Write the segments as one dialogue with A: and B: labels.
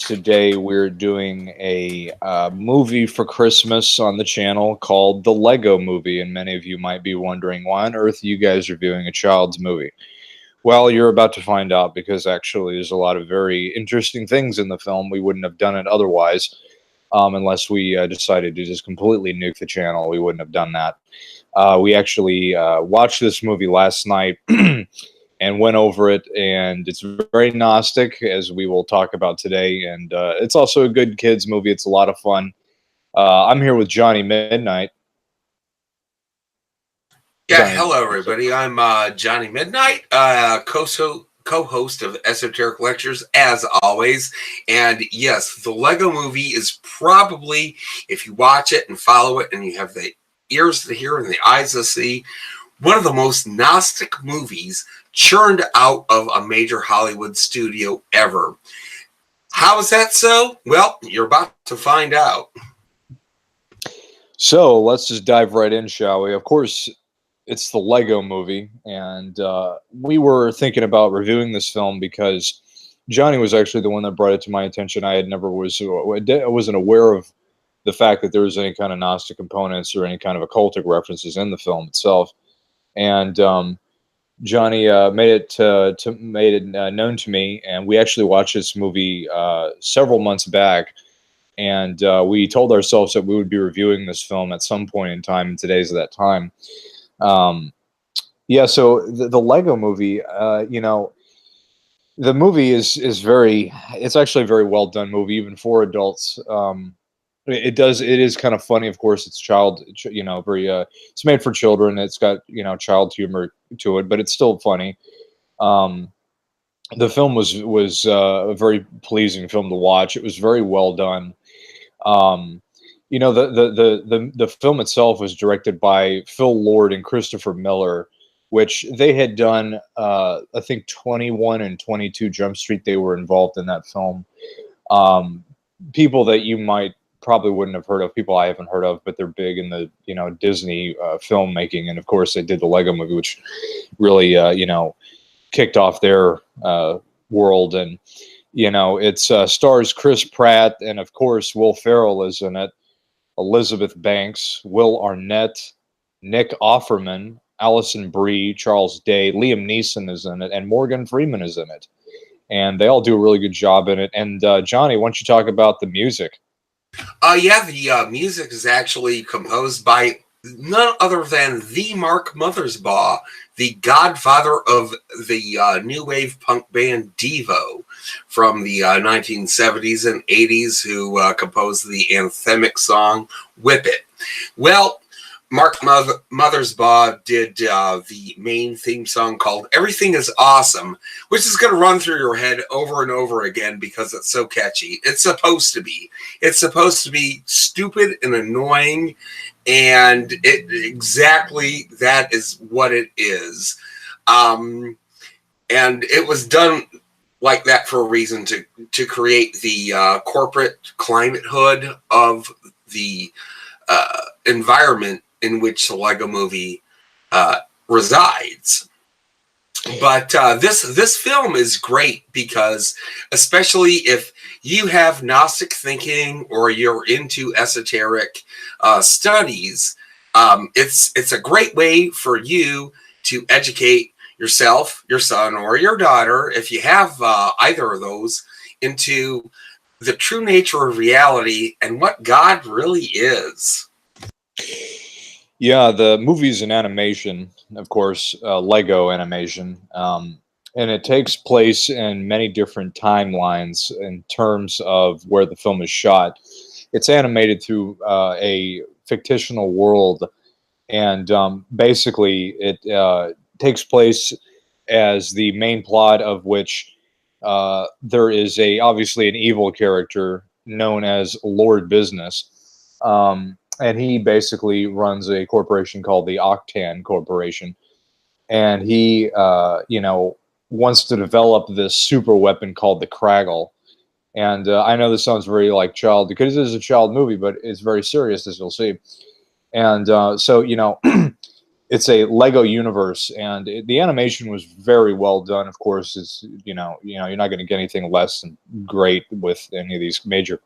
A: Today we're doing a movie for Christmas on the channel called The Lego Movie, and many of you might be wondering why on earth you guys are viewing a child's movie. Well, you're about to find out, because actually there's a lot of very interesting things in the film. We wouldn't have done it otherwise, unless we decided to just completely nuke the channel. We wouldn't have done that. We actually watched this movie last night and went over it, and it's very Gnostic, as we will talk about today, and it's also a good kids movie. It's a lot of fun. I'm here with Johnny Midnight.
B: Yeah, hello everybody. I'm Johnny Midnight, co-host of Esoteric Lectures, as always. And yes, the Lego Movie is probably, if you watch it and follow it and you have the ears to hear and the eyes to see, one of the most Gnostic movies churned out of a major Hollywood studio ever. How is that so? Well, you're about to find out.
A: So let's just dive right in, shall we? Of course, it's the Lego Movie, and we were thinking about reviewing this film because Johnny was actually the one that brought it to my attention. I wasn't aware of the fact that there was any kind of Gnostic components or any kind of occultic references in the film itself, and Johnny made it known to me, and we actually watched this movie several months back, and we told ourselves that we would be reviewing this film at some point in time, and today's that time. Yeah, so the Lego Movie, the movie it's actually a very well done movie, even for adults. It is kind of funny, of course. It's it's made for children. It's got, child humor to it, but it's still funny. The film was a very pleasing film to watch. It was very well done. The film itself was directed by Phil Lord and Christopher Miller, which they had done, I think 21 and 22 Jump Street. They were involved in that film. People that you might probably wouldn't have heard of, people I haven't heard of, but they're big in the, Disney filmmaking. And of course they did the Lego Movie, which really, kicked off their world. And, it stars Chris Pratt, and of course Will Ferrell is in it, Elizabeth Banks, Will Arnett, Nick Offerman, Alison Brie, Charles Day, Liam Neeson is in it, and Morgan Freeman is in it. And they all do a really good job in it. And Johnny, why don't you talk about the music?
B: The music is actually composed by none other than the Mark Mothersbaugh, the godfather of the new wave punk band Devo from the 1970s and 80s, who composed the anthemic song Whip It. Well, Mark Mothersbaugh did the main theme song called Everything is Awesome, which is going to run through your head over and over again because it's so catchy. It's supposed to be. It's supposed to be stupid and annoying, and exactly that is what it is. And it was done like that for a reason, to create the corporate climate hood of the environment in which the Lego Movie resides. But this film is great because, especially if you have Gnostic thinking or you're into esoteric studies, it's a great way for you to educate yourself, your son, or your daughter, if you have either of those, into the true nature of reality and what God really is.
A: Yeah, the movie's an animation, of course, Lego animation, and it takes place in many different timelines in terms of where the film is shot. It's animated through a fictional world, and basically it takes place as the main plot of which there is obviously an evil character known as Lord Business. And he basically runs a corporation called the Octan Corporation. And he, wants to develop this super weapon called the Craggle. And I know this sounds very like child, because it is a child movie, but it's very serious, as you'll see. And so, it's a Lego universe, and the animation was very well done. Of course, it's you're not going to get anything less than great with any of these major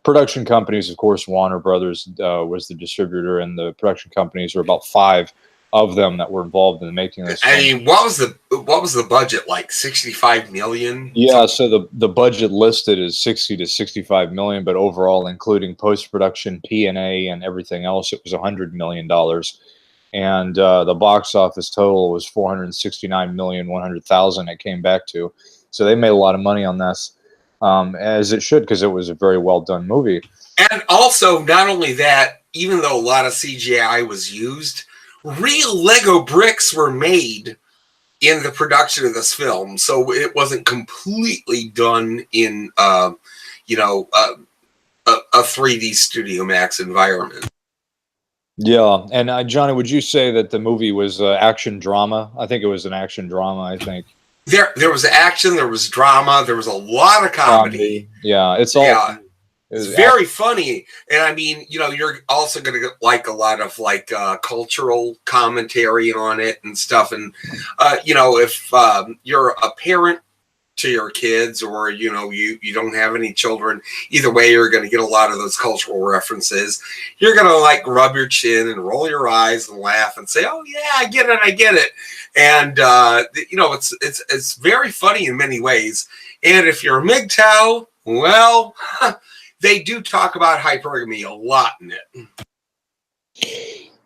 A: production companies. Of course, Warner Brothers was the distributor, and the production companies were about 5 of them that were involved in making this film.
B: I mean, what was the budget like? 65 million?
A: Yeah, so the budget listed is 60 to 65 million, but overall, including post production, P&A, and everything else, it was $100 million. And the box office total was 469,100,000. It came back to, so they made a lot of money on this, as it should, because it was a very well done movie.
B: And also, not only that, even though a lot of CGI was used, real Lego bricks were made in the production of this film, so it wasn't completely done in a 3D Studio Max environment.
A: Yeah, and Johnny, would you say that the movie was action drama? I think it was an action drama. I think
B: there was action, there was drama, there was a lot of comedy.
A: Yeah, it's all.
B: Yeah. It's very funny, and I mean, you're also going to get like a lot of like cultural commentary on it and stuff. And if you're a parent to your kids, or you don't have any children, either way, you're going to get a lot of those cultural references. You're going to like rub your chin and roll your eyes and laugh and say, "Oh yeah, I get it," and it's very funny in many ways. And if you're a MGTOW, well. They do talk about hypergamy a lot in it.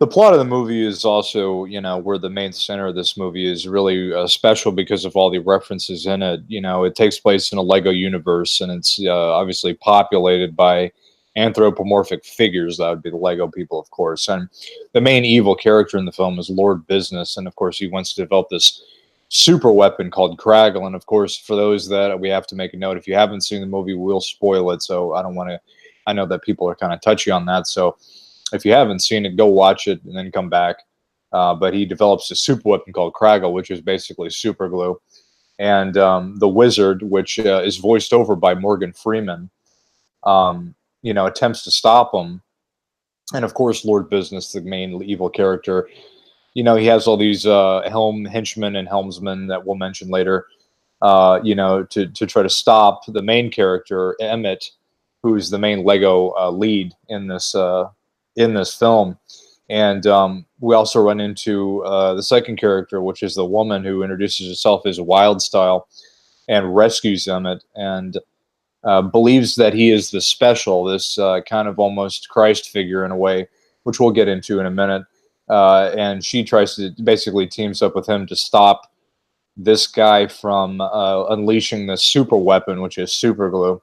A: The plot of the movie is also, where the main center of this movie is really special because of all the references in it. It takes place in a Lego universe, and it's obviously populated by anthropomorphic figures. That would be the Lego people, of course. And the main evil character in the film is Lord Business, and of course he wants to develop this super weapon called Craggle. And of course, for those that we have to make a note, if you haven't seen the movie, we'll spoil it. So I know that people are kind of touchy on that. So if you haven't seen it, go watch it and then come back. But he develops a super weapon called Craggle, which is basically super glue. And the wizard, which is voiced over by Morgan Freeman, attempts to stop him. And of course, Lord Business, the main evil character, he has all these henchmen and helmsmen that we'll mention later, to try to stop the main character, Emmett, who's the main Lego lead in this film. And we also run into the second character, which is the woman who introduces herself as Wild Style and rescues Emmett and believes that he is the special, this kind of almost Christ figure in a way, which we'll get into in a minute. And she tries to basically teams up with him to stop this guy from unleashing the super weapon, which is super glue.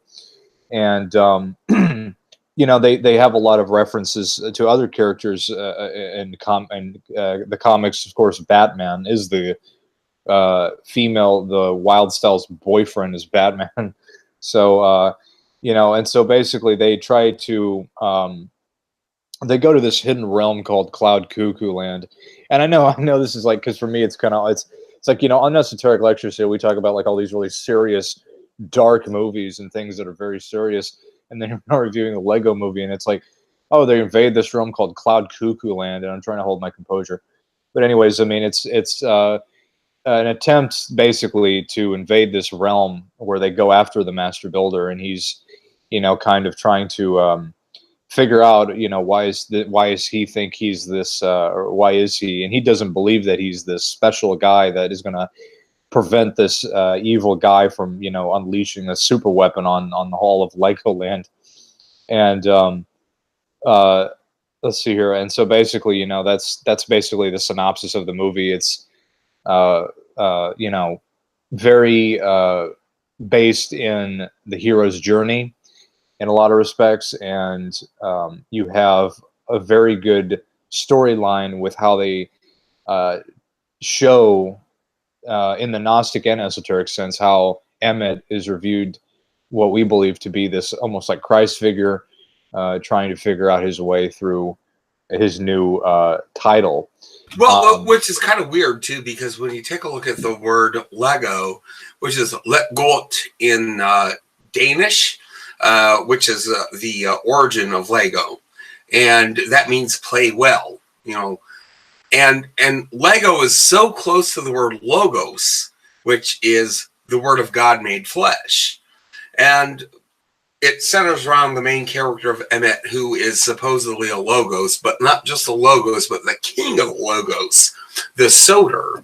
A: And they have a lot of references to other characters in the comics. Of course, Batman is the female, the Wild Style's boyfriend is Batman. So and so basically they try to they go to this hidden realm called Cloud Cuckoo Land. And I know this is like, because for me it's kind of it's like, on Esoteric Lectures here we talk about like all these really serious dark movies and things that are very serious, and then we're reviewing a Lego movie and it's like, oh, they invade this realm called Cloud Cuckoo Land, and I'm trying to hold my composure. But anyways, I mean, it's an attempt basically to invade this realm where they go after the Master Builder, and he's kind of trying to figure out, why is he think he's this, or why is he, and he doesn't believe that he's this special guy that is going to prevent this evil guy from, unleashing a super weapon on the Hall of Legoland. And let's see here. And so basically, that's basically the synopsis of the movie. It's very based in the hero's journey in a lot of respects, and you have a very good storyline with how they show in the Gnostic and esoteric sense how Emmett is reviewed what we believe to be this almost like Christ figure, trying to figure out his way through his new title.
B: Well, which is kind of weird too, because when you take a look at the word Lego, which is let godt in Danish, which is the origin of Lego, and that means play well. And Lego is so close to the word logos, which is the word of God made flesh. And it centers around the main character of Emmett, who is supposedly a logos, but not just a logos, but the king of the logos, the Soter.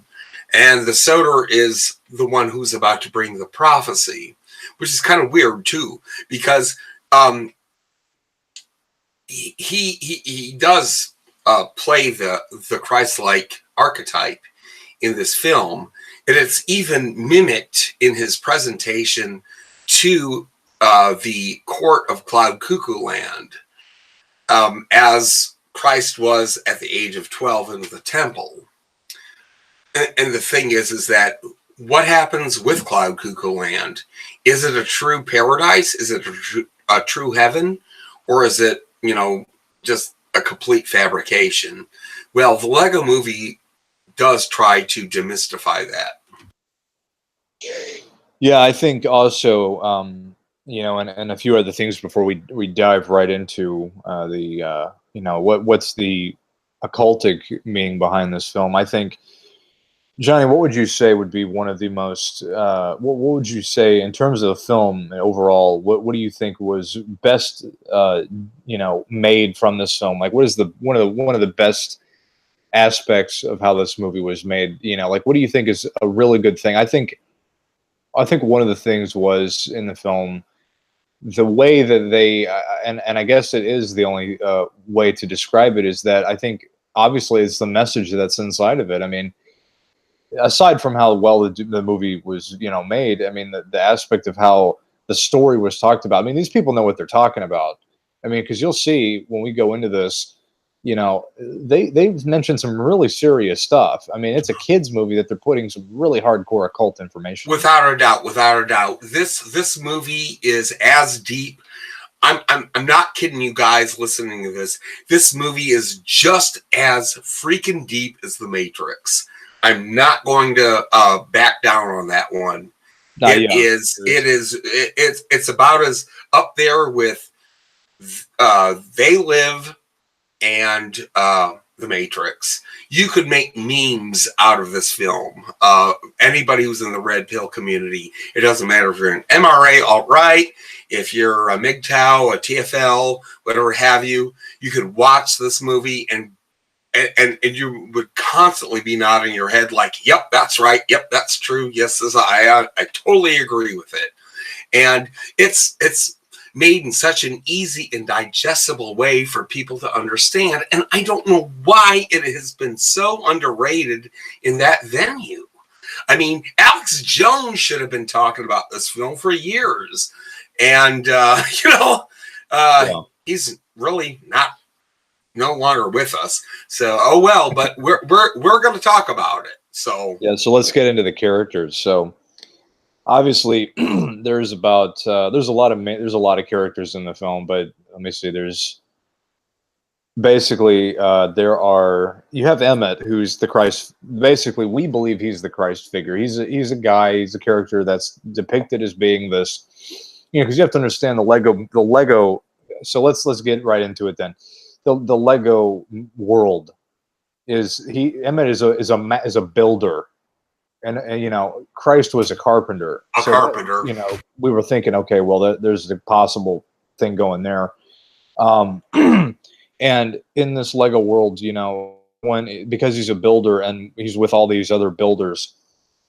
B: And the Soter is the one who's about to bring the prophecy, which is kind of weird too, because he does play the Christ-like archetype in this film, and it's even mimicked in his presentation to the court of Cloud Cuckoo Land, as Christ was at the age of 12 in the temple. And the thing is that what happens with Cloud Cuckoo Land? Is it a true paradise? Is it a true heaven? Or is it, just a complete fabrication? Well, the Lego movie does try to demystify that.
A: Yeah, I think also, and a few other things before we dive right into what's the occultic meaning behind this film. I think, Johnny, what would you say would be one of the most, what would you say in terms of the film overall, what do you think was best, made from this film? Like, what is one of the best aspects of how this movie was made? What do you think is a really good thing? I think one of the things was in the film, the way that they, and I guess it is the only way to describe it, is that I think obviously it's the message that's inside of it. I mean, aside from how well the movie was, made, I mean, the aspect of how the story was talked about. I mean, these people know what they're talking about. I mean, because you'll see when we go into this, they've mentioned some really serious stuff. I mean, it's a kids movie that they're putting some really hardcore occult information.
B: Without a doubt. This movie is as deep. I'm not kidding you guys listening to this. This movie is just as freaking deep as The Matrix. I'm not going to back down on that one. It's about as up there with They Live and The Matrix. You could make memes out of this film. Anybody who's in the red pill community, it doesn't matter if you're an MRA alt-right, if you're a MGTOW, a TFL, whatever have you, you could watch this movie and you would constantly be nodding your head like, yep, that's right. Yep, that's true. Yes, I totally agree with it. And it's made in such an easy and digestible way for people to understand. And I don't know why it has been so underrated in that venue. I mean, Alex Jones should have been talking about this film for years. And, he's really no longer with us. So, oh well, but we're going to talk about it. So
A: yeah, so let's get into the characters. So obviously there's a lot of characters in the film, but let me see, there's basically you have Emmett, who's the Christ. Basically, we believe he's the Christ figure. He's a character that's depicted as being this, because you have to understand the Lego. So let's get right into it then. The Lego world Emmett is a builder, and Christ was a carpenter.
B: Carpenter.
A: We were thinking, okay, well, there's the possible thing going there. And in this Lego world, because he's a builder and he's with all these other builders,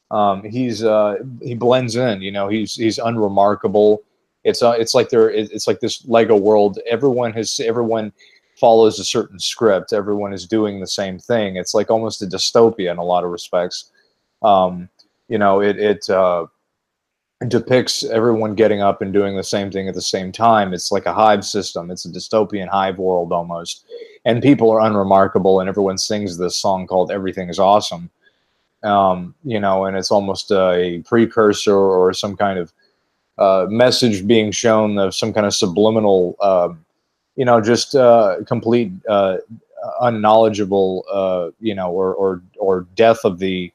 A: he blends in. He's unremarkable. It's like this Lego world. Everyone follows a certain script. Everyone is doing the same thing. It's like almost a dystopia in a lot of respects. It depicts everyone getting up and doing the same thing at the same time. It's like a hive system. It's a dystopian hive world almost. And people are unremarkable, and everyone sings this song called Everything is Awesome. And it's almost a precursor or some kind of message being shown of some kind of subliminal, complete unknowledgeable, or death of the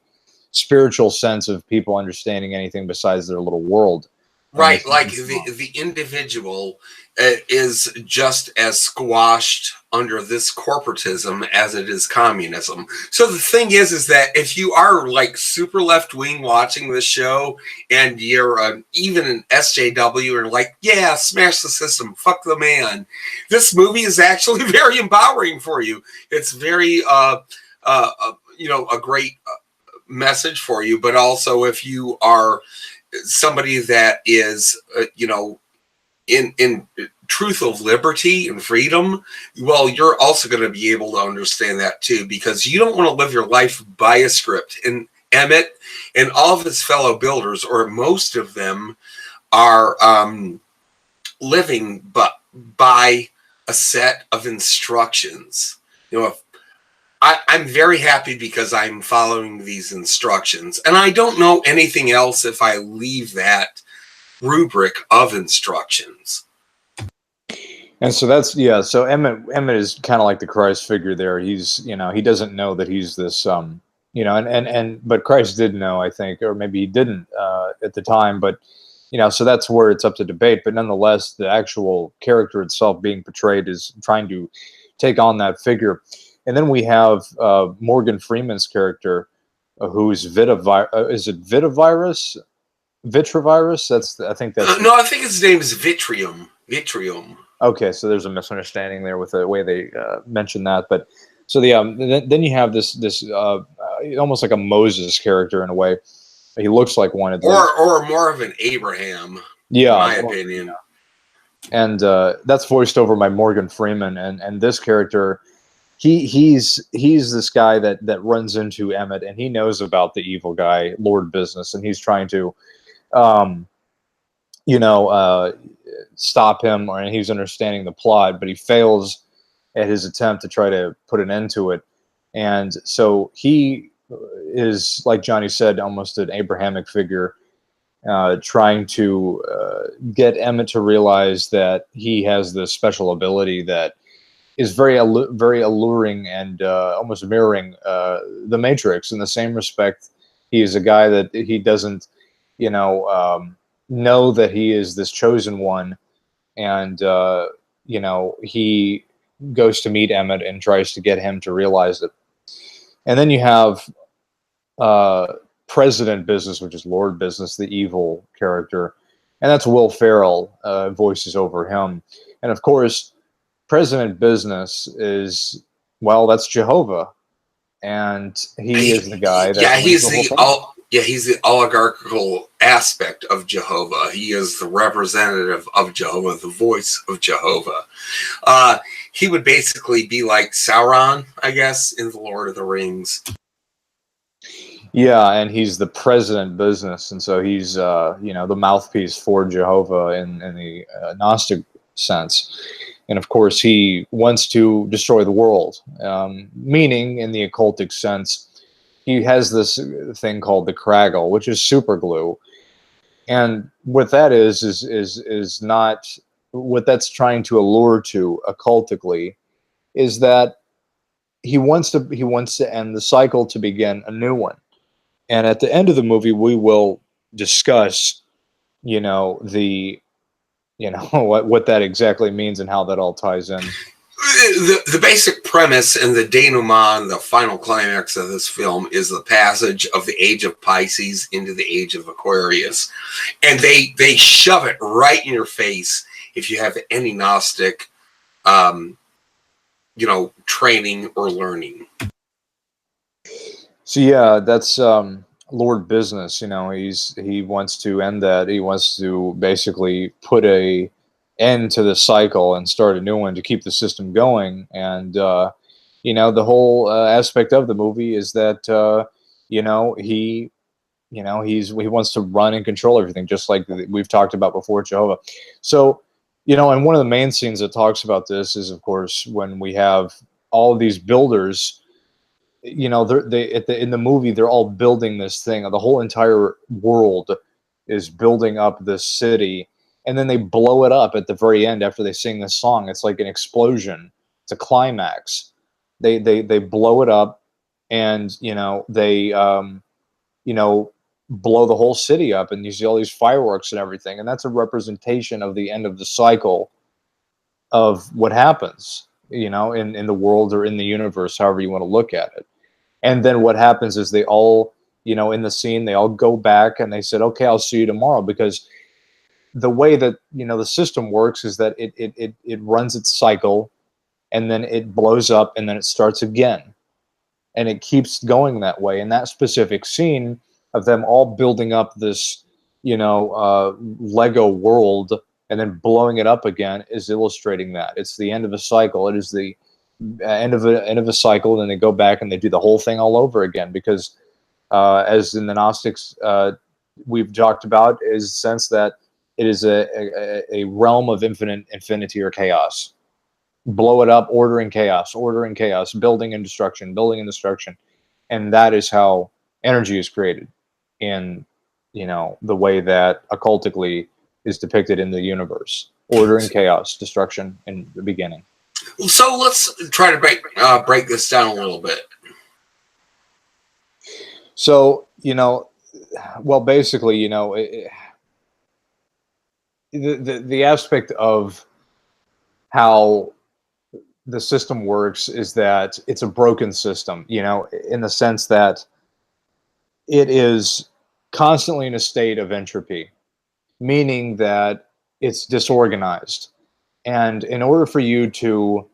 A: spiritual sense of people understanding anything besides their little world.
B: Right, like the individual is just as squashed under this corporatism as it is communism. So the thing is that if you are like super left wing watching this show and you're even an SJW and like, yeah, smash the system, fuck the man, this movie is actually very empowering for you. It's very, you know, a great message for you. But also if you are somebody that is, you know, in truth of liberty and freedom, well, you're also going to be able to understand that too, because you don't want to live your life by a script. And Emmett and all of his fellow builders, or most of them, are living but by a set of instructions. You know, I'm very happy because I'm following these instructions, and I don't know anything else if I leave that rubric of instructions.
A: And so that's, yeah, so Emmett is kind of like the Christ figure there. He's, you know, he doesn't know that he's this, you know, but Christ did know, I think, or maybe he didn't at the time, but, you know, so that's where it's up to debate. But nonetheless, the actual character itself being portrayed is trying to take on that figure. And then we have Morgan Freeman's character, who's is it Vitavirus? Vitravirus? I think that's...
B: No, I think his name is Vitrium. Vitrium.
A: Okay, so there's a misunderstanding there with the way they mentioned that. But so then you have this almost like a Moses character in a way. He looks like one of those.
B: Or more of an Abraham,
A: yeah,
B: in my opinion.
A: Yeah. And that's voiced over by Morgan Freeman. And this character, he's this guy that runs into Emmett, and he knows about the evil guy, Lord Business, and he's trying to, you know, stop him, and he's understanding the plot, but he fails at his attempt to try to put an end to it. And so he is, like Johnny said, almost an Abrahamic figure, trying to get Emmett to realize that he has this special ability that is very alluring and almost mirroring the Matrix. In the same respect, he is a guy that he doesn't, you know that he is this chosen one, and you know, he goes to meet Emmett and tries to get him to realize it. And then you have President Business, which is Lord Business, the evil character, and that's Will Ferrell voices over him. And of course, President Business is, well, that's Jehovah, and he is the guy that
B: he's the oligarchical aspect of Jehovah. He is the representative of Jehovah, the voice of Jehovah. He would basically be like Sauron, I guess, in the Lord of the Rings.
A: Yeah, and he's the President Business, and so he's you know, the mouthpiece for Jehovah in the Gnostic sense. And of course, he wants to destroy the world, meaning in the occultic sense, he has this thing called the Craggle, which is super glue. And what that is not what that's trying to allure to occultically, is that he wants to end the cycle to begin a new one. And at the end of the movie, we will discuss, you know, what that exactly means and how that all ties in.
B: The basic premise and the denouement, the final climax of this film, is the passage of the age of Pisces into the age of Aquarius. And they shove it right in your face if you have any Gnostic, you know, training or learning.
A: So yeah, that's Lord Business. You know, he wants to end that. He wants to basically put a end to the cycle and start a new one to keep the system going. And you know, the whole aspect of the movie is that you know, he wants to run and control everything, just like we've talked about before, Jehovah. So, you know, and one of the main scenes that talks about this is, of course, when we have all of these builders. You know, in the movie, they're all building this thing. The whole entire world is building up this city, and then they blow it up at the very end after they sing this song. It's like an explosion. It's a climax. They blow it up, and you know, they you know, blow the whole city up, and you see all these fireworks and everything, and that's a representation of the end of the cycle of what happens, in the world or in the universe, however you want to look at it. And then what happens is they all, in the scene, they all go back and they said, okay, I'll see you tomorrow, because the way that, the system works is that it runs its cycle, and then it blows up, and then it starts again. And it keeps going that way. And that specific scene of them all building up this, Lego world and then blowing it up again is illustrating that. It's the end of a cycle. It is the end of a cycle, and then they go back and they do the whole thing all over again. Because as in the Gnostics we've talked about, is the sense that it is a realm of infinity or chaos. Blow it up, order and chaos, building and destruction, and that is how energy is created in the way that occultically is depicted in the universe. Order and chaos, destruction in the beginning.
B: So let's try to break this down a little bit.
A: So basically, the aspect of how the system works is that it's a broken system, in the sense that it is constantly in a state of entropy, meaning that it's disorganized. And in order for you to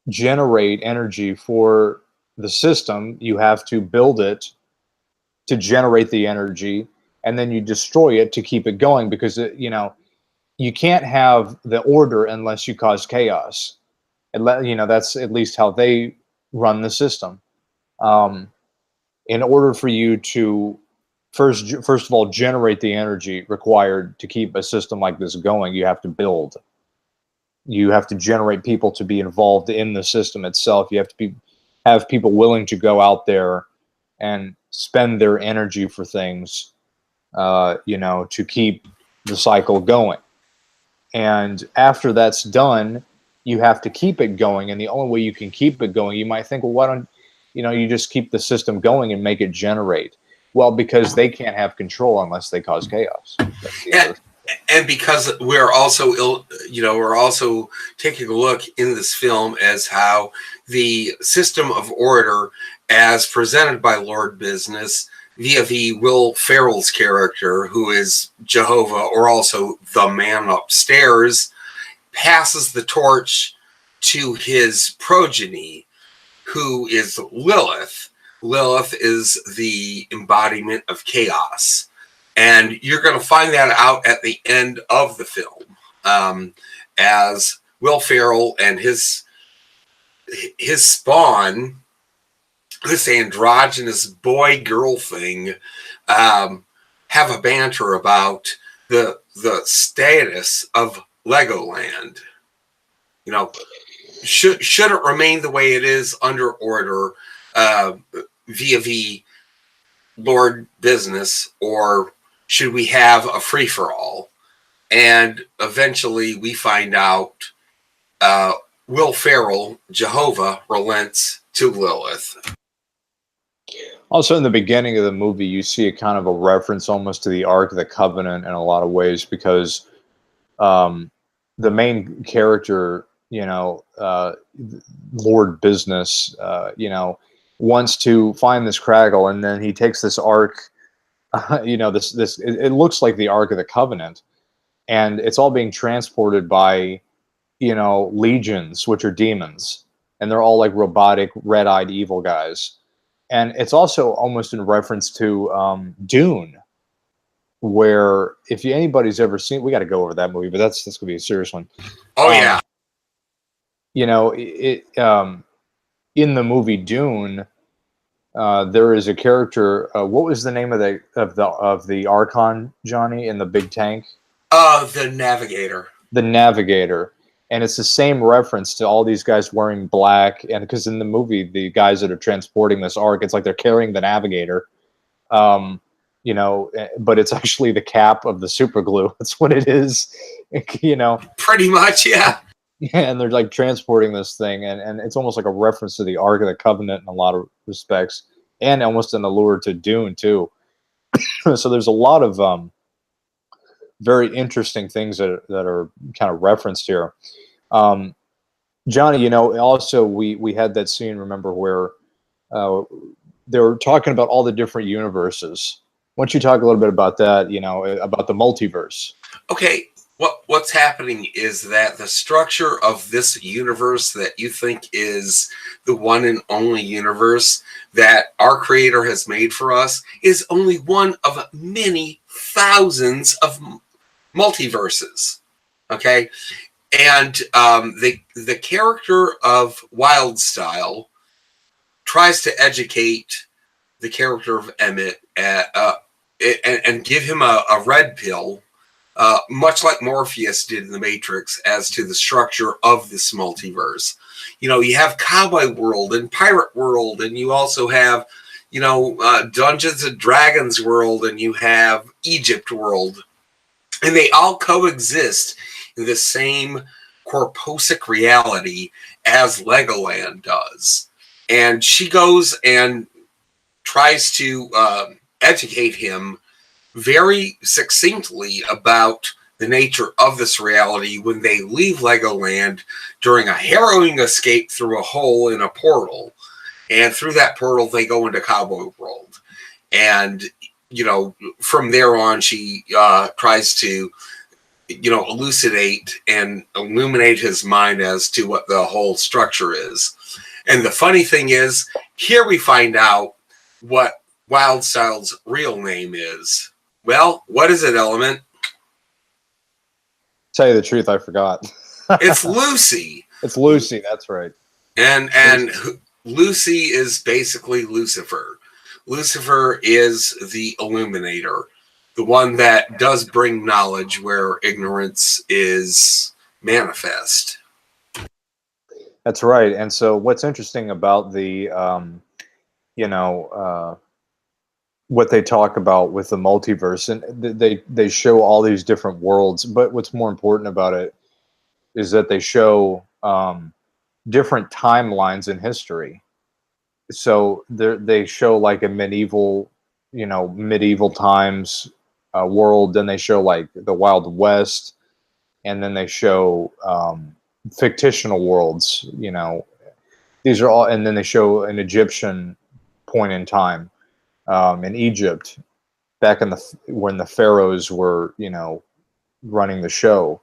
A: generate energy for the system, you have to build it to generate the energy, and then you destroy it to keep it going, because you can't have the order unless you cause chaos. That's at least how they run the system. In order for you to first of all generate the energy required to keep a system like this going, you have to build. You have to generate people to be involved in the system itself. You have to have people willing to go out there and spend their energy for things, to keep the cycle going. And after that's done, you have to keep it going. And the only way you can keep it going, you might think, well, why don't you just keep the system going and make it generate? Well, because they can't have control unless they cause chaos.
B: And because we're also taking a look in this film as how the system of order, as presented by Lord Business via the Will Ferrell's character, who is Jehovah, or also the man upstairs, passes the torch to his progeny, who is Lilith. Lilith is the embodiment of chaos. And you're going to find that out at the end of the film, as Will Ferrell and his spawn, this androgynous boy-girl thing, have a banter about the status of Legoland. Should it remain the way it is under order via the Lord Business, or should we have a free-for-all? And eventually we find out Will Ferrell, Jehovah, relents to Lilith.
A: Also, in the beginning of the movie, you see a kind of a reference almost to the Ark of the Covenant in a lot of ways, because the main character, Lord Business, wants to find this Craggle, and then he takes this Ark. It looks like the Ark of the Covenant, and it's all being transported by, legions, which are demons, and they're all like robotic, red-eyed evil guys. And it's also almost in reference to Dune, where if anybody's ever seen, we got to go over that movie, but that's gonna be a serious one.
B: Oh yeah.
A: In the movie Dune, there is a character. What was the name of the Archon, Johnny, in the big tank?
B: The Navigator.
A: The Navigator, and it's the same reference to all these guys wearing black. And because in the movie, the guys that are transporting this Ark, it's like they're carrying the Navigator, but it's actually the cap of the super glue. That's what it is,
B: Pretty much, yeah.
A: And they're like transporting this thing, and it's almost like a reference to the Ark of the Covenant in a lot of respects, and almost an allure to Dune too. So there's a lot of very interesting things that are kind of referenced here. Um, Johnny, also we had that scene, remember, where uh, they were talking about all the different universes. Why don't you talk a little bit about that, about the multiverse?
B: Okay, what's happening is that the structure of this universe that you think is the one and only universe that our creator has made for us is only one of many thousands of multiverses. Okay, and the character of Wildstyle tries to educate the character of Emmett and give him a red pill, much like Morpheus did in the Matrix, as to the structure of this multiverse. You have Cowboy World and Pirate World, and you also have, Dungeons and Dragons World, and you have Egypt World. And they all coexist in the same corposic reality as Legoland does. And she goes and tries to educate him very succinctly about the nature of this reality when they leave Legoland during a harrowing escape through a hole in a portal. And through that portal, they go into Cowboy World. And, from there on, she tries to, elucidate and illuminate his mind as to what the whole structure is. And the funny thing is, here we find out what Wildstyle's real name is. Well, what is it, Element?
A: Tell you the truth, I forgot.
B: It's Lucy.
A: It's Lucy, that's right.
B: And Lucy is basically Lucifer. Lucifer is the illuminator, the one that does bring knowledge where ignorance is manifest.
A: That's right. And so what's interesting about the, what they talk about with the multiverse, and they show all these different worlds, but what's more important about it is that they show different timelines in history. So they show like a medieval times world, then they show like the Wild West, and then they show fictional worlds, these are all, and then they show an Egyptian point in time in Egypt back in when the pharaohs were, running the show.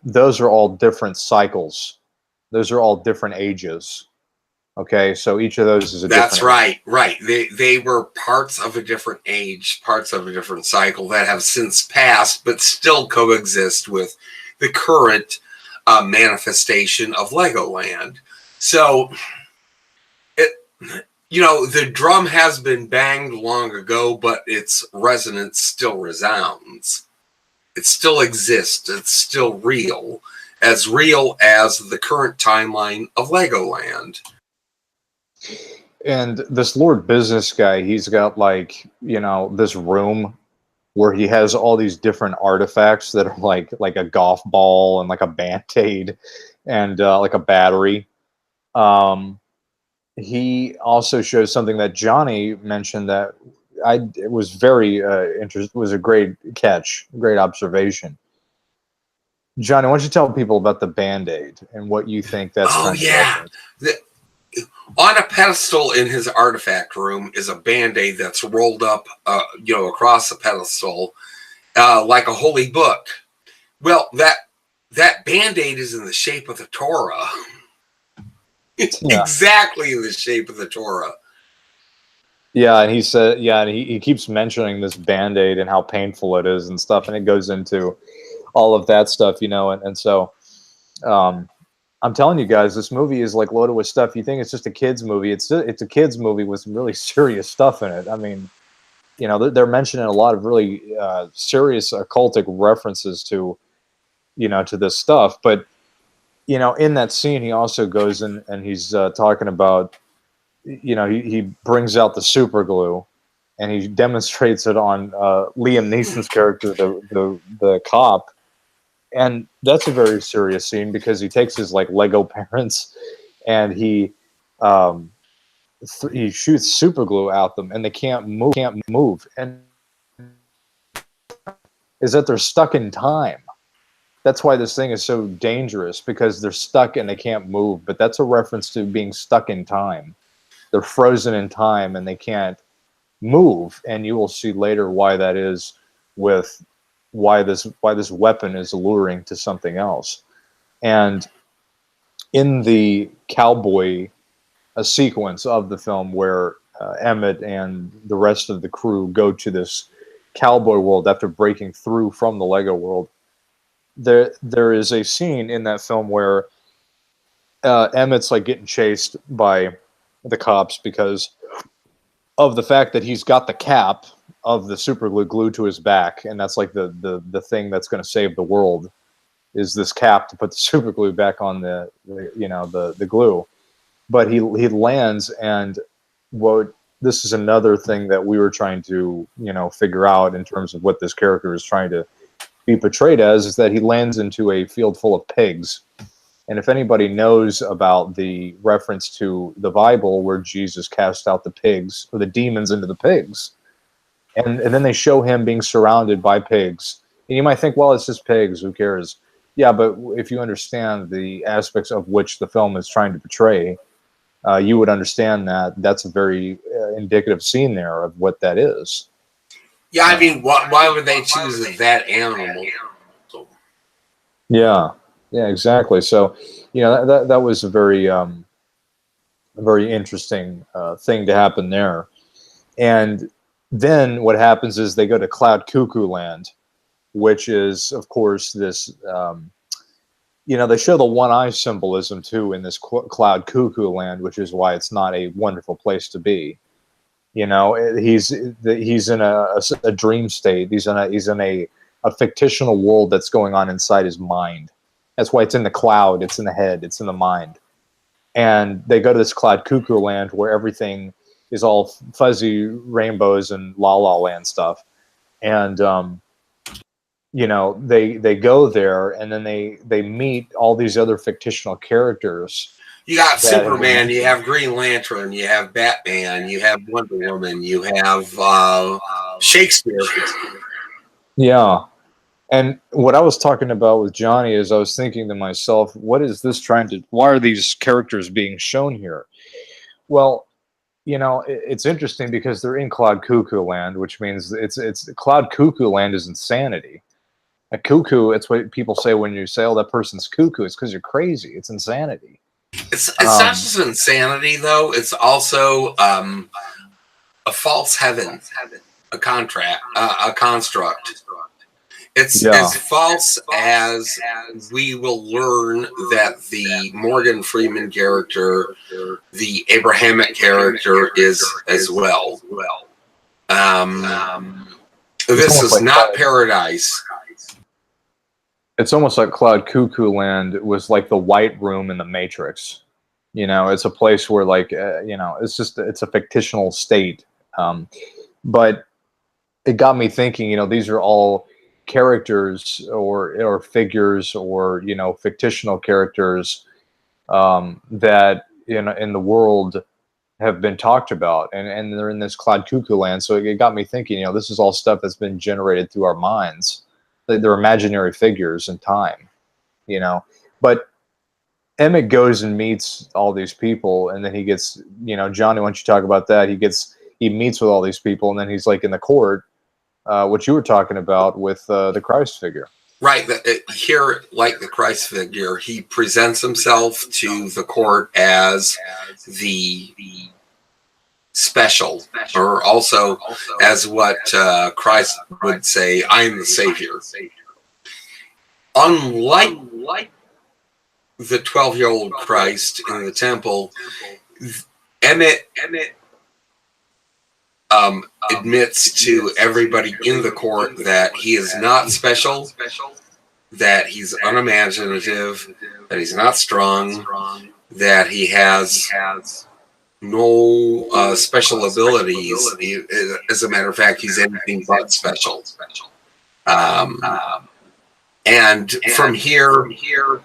A: Those are all different cycles. Those are all different ages. Okay, so each of those is a different.
B: That's right, right. They were parts of a different age, parts of a different cycle that have since passed, but still coexist with the current manifestation of Legoland. So, the drum has been banged long ago, but its resonance still resounds. It still exists. It's still real as the current timeline of Legoland.
A: And this Lord Business guy, he's got like, this room where he has all these different artifacts that are like a golf ball and like a Band-Aid and like a battery. He also shows something that Johnny mentioned that it was very interesting. It was a great catch, great observation. Johnny, why don't you tell people about the Band-Aid and what you think that's
B: Oh, yeah. On a pedestal in his artifact room is a Band-Aid that's rolled up, across the pedestal like a holy book. Well, that Band-Aid is in the shape of the Torah. It's exactly in the shape of the Torah.
A: Yeah, and he said, and he keeps mentioning this Band-Aid and how painful it is and stuff, and it goes into all of that stuff, and so I'm telling you guys, this movie is like loaded with stuff. You think it's just a kids movie. It's a kids movie with some really serious stuff in it. I mean, they're mentioning a lot of really serious occultic references to, to this stuff. But, in that scene, he also goes in and he's talking about, he brings out the super glue and he demonstrates it on Liam Neeson's character, the cop. And that's a very serious scene because he takes his like Lego parents and he he shoots super glue at them, and they can't move. And is that they're stuck in time. That's why this thing is so dangerous, because they're stuck and they can't move. But that's a reference to being stuck in time. They're frozen in time and they can't move. And you will see later why that is, with why this weapon is alluring to something else. And in the cowboy sequence of the film, where Emmett and the rest of the crew go to this cowboy world after breaking through from the Lego world, there is a scene in that film where Emmett's like getting chased by the cops because of the fact that he's got the cap of the super glue glued to his back, and that's like the thing that's going to save the world, is this cap to put the super glue back on the glue. But he lands, and this is another thing that we were trying to figure out in terms of what this character is trying to be portrayed as, is that he lands into a field full of pigs. And if anybody knows about the reference to the Bible where Jesus cast out the pigs, or the demons into the pigs, and then they show him being surrounded by pigs, and you might think, well, it's just pigs, who cares? Yeah, but if you understand the aspects of which the film is trying to portray, you would understand that that's a very indicative scene there of what that is.
B: Yeah, I mean, why would they choose that animal?
A: Yeah, exactly. So, that was a very interesting thing to happen there. And then what happens is they go to Cloud Cuckoo Land, which is, of course, this. They show the one eye symbolism too in this Cloud Cuckoo Land, which is why it's not a wonderful place to be. He's in a dream state. He's in a fictional world that's going on inside his mind. That's why it's in the cloud. It's in the head. It's in the mind. And they go to this Cloud Cuckoo Land where everything is all fuzzy rainbows and La La Land stuff. And they go there, and then they meet all these other fictional characters.
B: You got Superman, you have Green Lantern, you have Batman, you have Wonder Woman, you have Shakespeare.
A: Yeah. And what I was talking about with Johnny is I was thinking to myself, why are these characters being shown here? Well, it's interesting because they're in Cloud Cuckoo Land, which means it's Cloud Cuckoo Land is insanity. A cuckoo, it's what people say when you say, oh, that person's cuckoo. It's because you're crazy. It's insanity.
B: It's not just insanity, though. It's also a false heaven, a construct. It's as false as we will learn that the Morgan Freeman character, the Abrahamic character, is as well. This is not paradise.
A: It's almost like Cloud Cuckoo Land was like the White Room in the Matrix. It's a place where, like, it's a fictional state. But it got me thinking, these are all characters or figures or, fictional characters that, in the world have been talked about. And they're in this Cloud Cuckoo Land. So it got me thinking, this is all stuff that's been generated through our minds. They're imaginary figures in time, But Emmett goes and meets all these people, and then he gets, Johnny, why don't you talk about that? He meets with all these people, and then he's like in the court, what you were talking about with the Christ figure.
B: Right. Here, like the Christ figure, he presents himself to the court as the special, or also as what Christ would say, I am the Savior. Unlike the 12-year-old Christ in the temple, Emmett admits to everybody in the court that he is not special, that he's unimaginative, that he's not strong, that he has no special abilities. As a matter of fact, he's anything but special. And from here,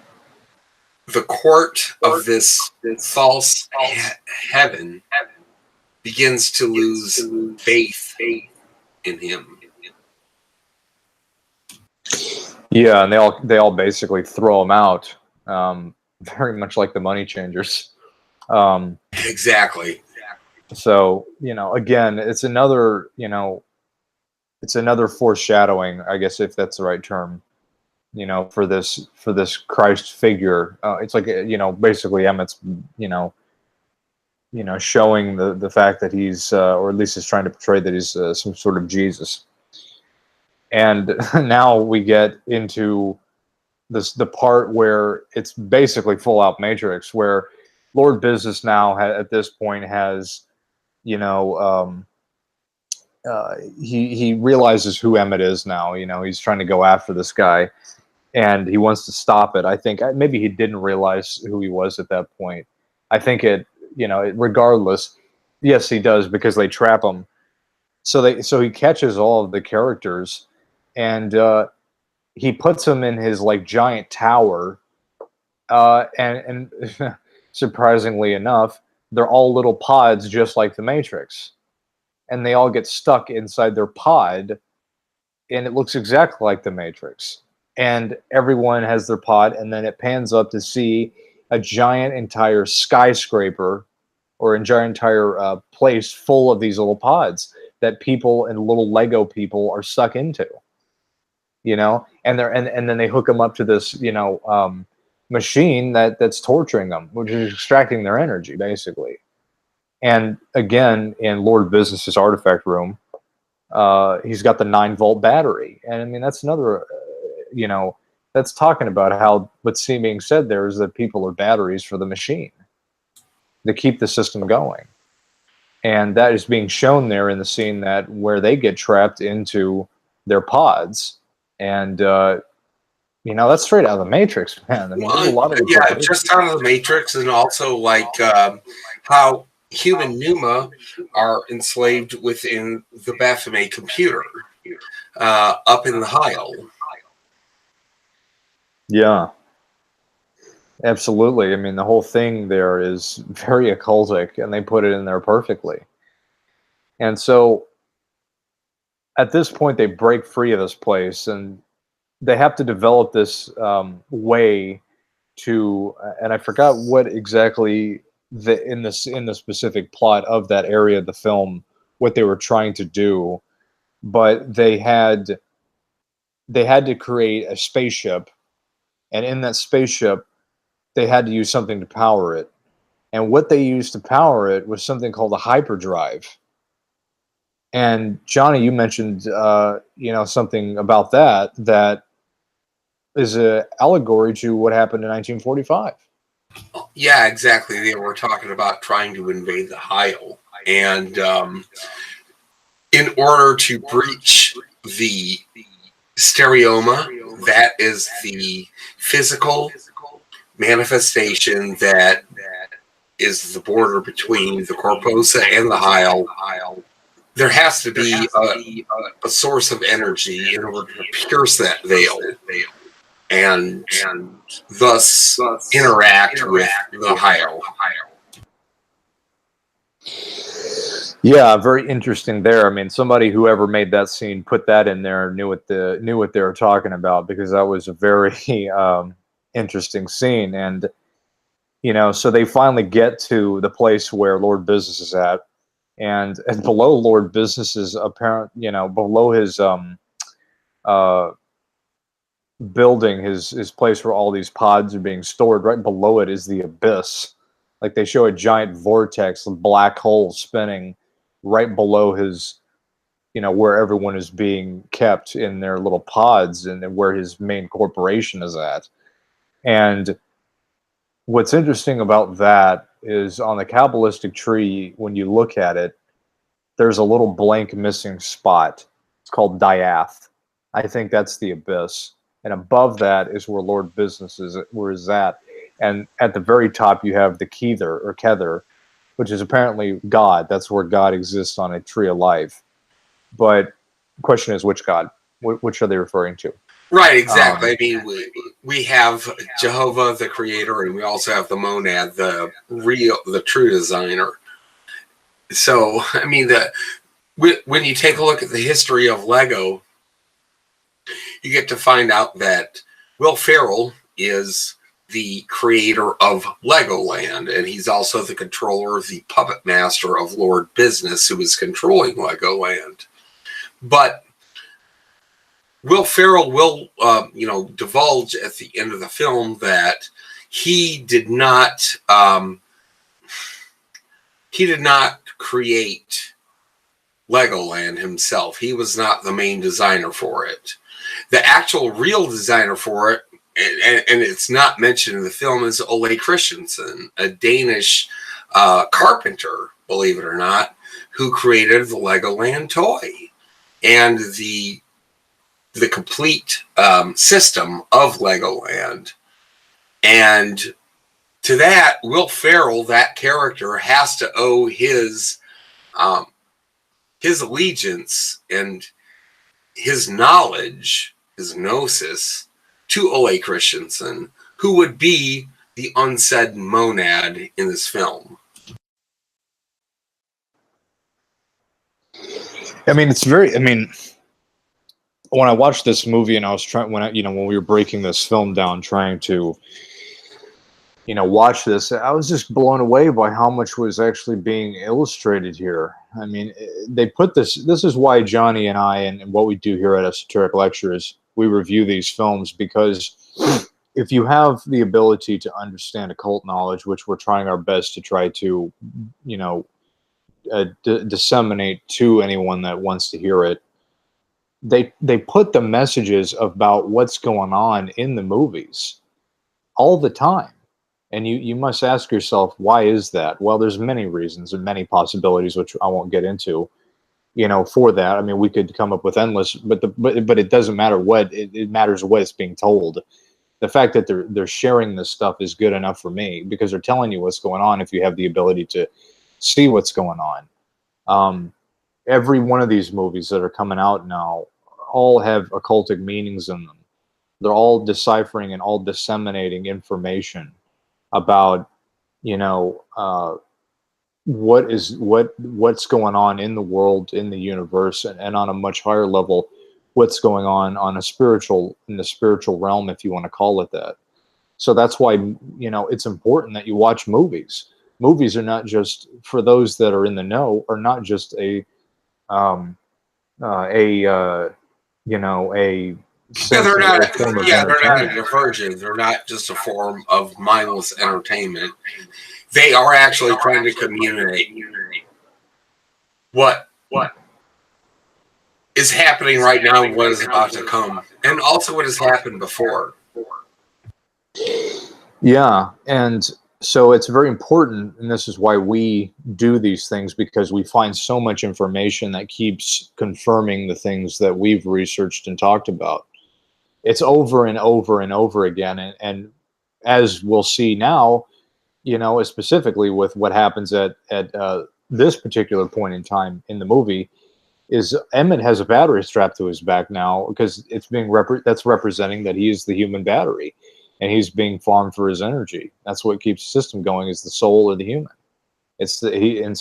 B: the court of this false heaven begins to lose faith in him.
A: Yeah, and they all basically throw him out, very much like the Money Changers.
B: Exactly.
A: So, again, it's another foreshadowing, I guess, if that's the right term, for this Christ figure. It's like, basically Emmett's, showing the fact that he's, or at least is trying to portray that he's some sort of Jesus. And now we get into the part where it's basically full out Matrix, where Lord Business now at this point has, he realizes who Emmett is now. He's trying to go after this guy, and he wants to stop it. I think maybe he didn't realize who he was at that point. I think regardless, yes, he does, because they trap him. So he catches all of the characters, and he puts them in his like giant tower, and surprisingly enough, they're all little pods just like the Matrix, and they all get stuck inside their pod, and it looks exactly like the Matrix. And everyone has their pod, and then it pans up to see a giant entire skyscraper, or a giant entire place full of these little pods that people and little Lego people are stuck into. And then they hook them up to this, machine that's torturing them, which is extracting their energy, basically. And again, in Lord Business's artifact room, he's got the 9-volt battery. And I mean, that's another, that's talking about how what's being said there is that people are batteries for the machine to keep the system going. And that is being shown there in the scene where they get trapped into their pods. And, that's straight out of the Matrix, man. I mean, there's a lot of
B: just out of the Matrix, and also like how human pneuma are enslaved within the Baphomet computer up in the Heil.
A: Yeah, absolutely. I mean, the whole thing there is very occultic, and they put it in there perfectly. And so at this point, they break free of this place, and they have to develop this way to, and I forgot what exactly in the specific plot of that area of the film, what they were trying to do, but they had to create a spaceship, and in that spaceship, they had to use something to power it, and what they used to power it was something called a hyperdrive. And Johnny, you mentioned something about that is an allegory to what happened in 1945.
B: Yeah, exactly. They were talking about trying to invade the Heil, and in order to breach the stereoma, that is the physical manifestation that is the border between the Corposa and the Heil, there has to be a source of energy in order to pierce that veil and thus interact with the Heil.
A: Yeah, very interesting there. I mean, whoever made that scene put that in there knew what they were talking about, because that was a very interesting scene. And so they finally get to the place where Lord Business is at, and below Lord Business's below his building, his place where all these pods are being stored, right below it is the abyss. Like, they show a giant vortex, a black hole spinning right below his, where everyone is being kept in their little pods, and where his main corporation is at. And what's interesting about that is, on the Kabbalistic tree, when you look at it, there's a little blank missing spot. It's called Diath. I think that's the abyss. And above that is where Lord Business is at. And at the very top, you have the Kether, which is apparently God. That's where God exists on a tree of life. But the question is, which God? Which are they referring to?
B: Right, exactly. I mean, we have Jehovah, the creator, and we also have the monad, the true designer. So, I mean, when you take a look at the history of Lego, you get to find out that Will Ferrell is the creator of Legoland, and he's also the controller, the puppet master of Lord Business, who is controlling Legoland. But Will Ferrell will, divulge at the end of the film that he did not create Legoland himself. He was not the main designer for it. The actual real designer for it, and it's not mentioned in the film, is Ole Christensen, a Danish carpenter, believe it or not, who created the Legoland toy and the complete system of Legoland. And to that, Will Ferrell, that character, has to owe his allegiance and his knowledge, his gnosis, to Ole Christensen, who would be the unsaid monad in this film.
A: I mean, when I watched this movie and I was trying, when we were breaking this film down, trying to, watch this, I was just blown away by how much was actually being illustrated here. I mean, they put this is why Johnny and I, and what we do here at Esoteric Lectures, we review these films, because if you have the ability to understand occult knowledge, which we're trying our best to try to, disseminate to anyone that wants to hear it, they put the messages about what's going on in the movies all the time. And you must ask yourself, why is that? Well, there's many reasons and many possibilities, which I won't get into, for that. I mean, we could come up with endless, but it doesn't matter what, it matters what is being told. The fact that they're sharing this stuff is good enough for me, because they're telling you what's going on if you have the ability to see what's going on. Every one of these movies that are coming out now all have occultic meanings in them. They're all deciphering and all disseminating information about, what's going on in the world, in the universe, and on a much higher level, what's going on in the spiritual realm, if you want to call it that. So that's why, it's important that you watch movies. Movies are not just, for those that are in the know, are not just a
B: they're not a diversion. They're not just a form of mindless entertainment. They are actually trying to communicate what is happening right now and what is about to come, and also what has happened before.
A: Yeah, and so it's very important, and this is why we do these things, because we find so much information that keeps confirming the things that we've researched and talked about. It's over and over and over again, and as we'll see now, specifically with what happens at this particular point in time in the movie, is Emmett has a battery strapped to his back now, because it's being that's representing that he is the human battery, and he's being farmed for his energy. That's what keeps the system going, is the soul or the human. And so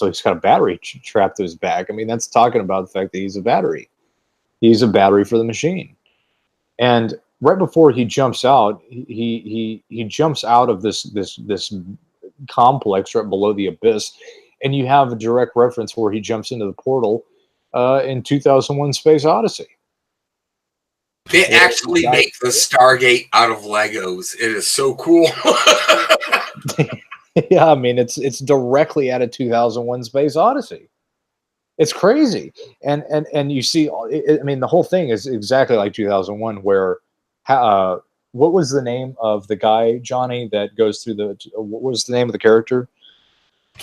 A: he's got a battery strapped to his back. I mean, that's talking about the fact that he's a battery. He's a battery for the machine. And right before he jumps out, he jumps out of this complex right below the abyss, and you have a direct reference where he jumps into the portal in 2001: Space Odyssey.
B: They actually make the Stargate out of Legos. It is so cool.
A: Yeah, I mean, it's directly out of 2001: Space Odyssey. It's crazy, and you see, I mean, the whole thing is exactly like 2001, where what was the name of the guy, Johnny, that goes through what was the name of the character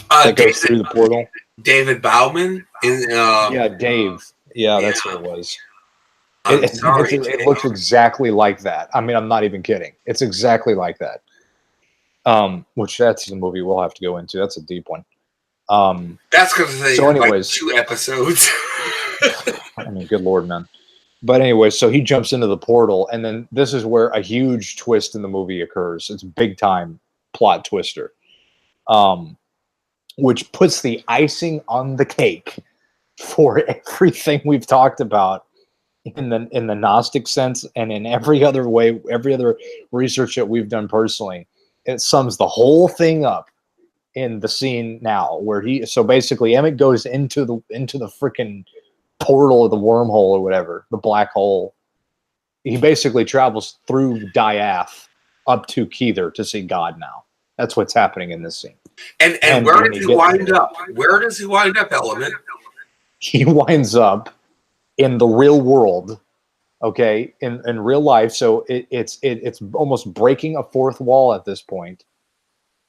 A: that goes through the portal?
B: David Bowman.
A: Yeah, Dave. Yeah, that's what it was. It looks exactly like that. I mean, I'm not even kidding. It's exactly like that. Which that's the movie we'll have to go into. That's a deep one.
B: That's going to take like 2 episodes.
A: I mean, good Lord, man. But anyway, so he jumps into the portal, and then this is where a huge twist in the movie occurs. It's a big time plot twister. which puts the icing on the cake for everything we've talked about in the Gnostic sense and in every other way, every other research that we've done personally. It sums the whole thing up in the scene now, where so basically Emmett goes into the freaking portal of the wormhole or whatever, the black hole. He basically travels through Diath up to Keither to see God now. That's what's happening in this scene.
B: And where does he wind up? Where does he wind up, Element?
A: He winds up in the real world, okay, in real life. So it's almost breaking a fourth wall at this point,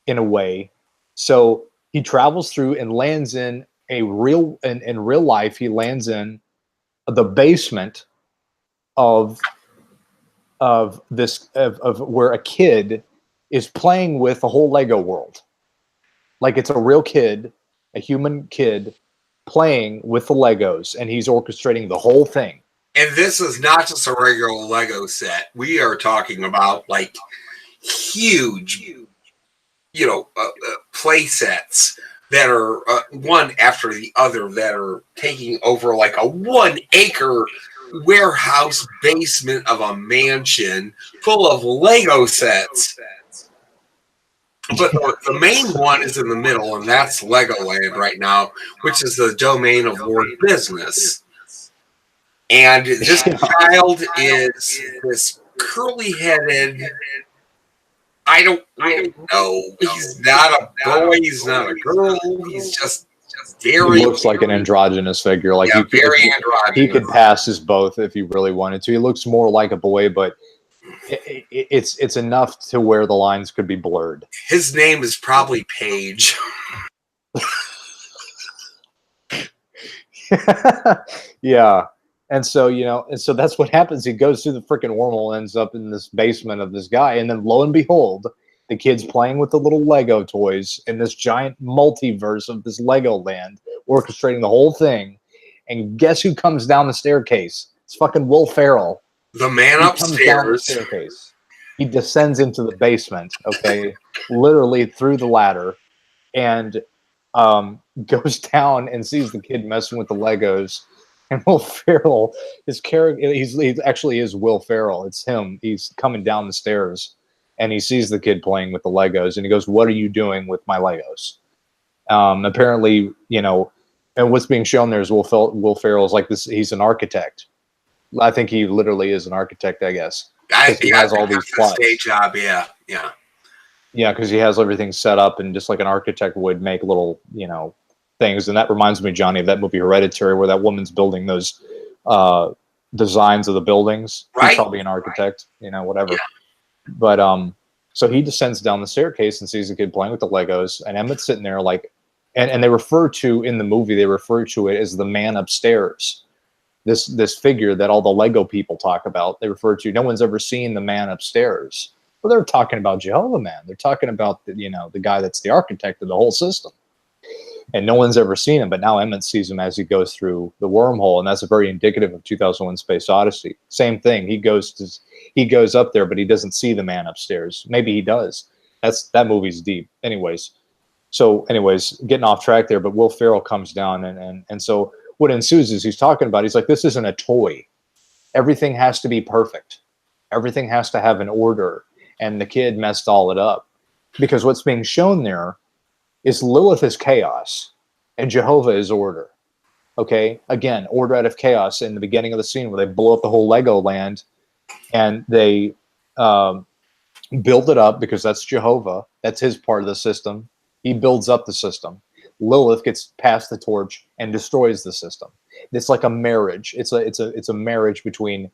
A: in a way. So he travels through and lands in in real life. He lands in the basement of where a kid is playing with the whole Lego world. Like it's a real kid, a human kid playing with the Legos, and he's orchestrating the whole thing.
B: And this is not just a regular Lego set. We are talking about like huge, play sets that are one after the other that are taking over like a 1 acre warehouse basement of a mansion full of Lego sets. But the main one is in the middle, and that's Legoland right now, which is the domain of Lord Business. And this child is this curly-headed, I don't really know. He's not a boy, he's not a girl, he's just very...
A: He looks like an androgynous figure. Like
B: very androgynous.
A: He could pass as both if he really wanted to. He looks more like a boy, but it's enough to where the lines could be blurred.
B: His name is probably Paige.
A: Yeah. And so, so that's what happens. He goes through the freaking wormhole, ends up in this basement of this guy. And then lo and behold, the kid's playing with the little Lego toys in this giant multiverse of this Lego land, orchestrating the whole thing. And guess who comes down the staircase? It's fucking Will Ferrell.
B: The man upstairs.
A: Comes down the staircase. He descends into the basement, okay, literally through the ladder, and goes down and sees the kid messing with the Legos. And Will Ferrell, his character, he actually is Will Ferrell. It's him. He's coming down the stairs, and he sees the kid playing with the Legos, and he goes, "What are you doing with my Legos?" Apparently, and what's being shown there is Will Ferrell's like this. He's an architect. I think he literally is an architect, I guess. He has all these plots.
B: Day job, yeah.
A: Yeah, because he has everything set up, and just like an architect would make little, things. And that reminds me, Johnny, of that movie Hereditary, where that woman's building those designs of the buildings.
B: Right.
A: He's probably an architect, whatever. Yeah. But so he descends down the staircase and sees the kid playing with the Legos, and Emmett's sitting there like, and they refer to in the movie, they refer to it as the man upstairs. This figure that all the Lego people talk about, they refer to. No one's ever seen the man upstairs. Well, they're talking about Jehovah Man. They're talking about the guy that's the architect of the whole system, and no one's ever seen him. But now Emmett sees him as he goes through the wormhole, and that's very indicative of 2001: Space Odyssey. Same thing. He goes up there, but he doesn't see the man upstairs. Maybe he does. That movie's deep. Anyways, getting off track there. But Will Ferrell comes down, and so. What ensues is he's like, this isn't a toy. Everything has to be perfect. Everything has to have an order. And the kid messed all it up. Because what's being shown there is Lilith is chaos and Jehovah is order. Okay? Again, order out of chaos in the beginning of the scene where they blow up the whole Lego land and they build it up because that's Jehovah. That's his part of the system. He builds up the system. Lilith gets passed the torch and destroys the system. It's like a marriage. It's a marriage between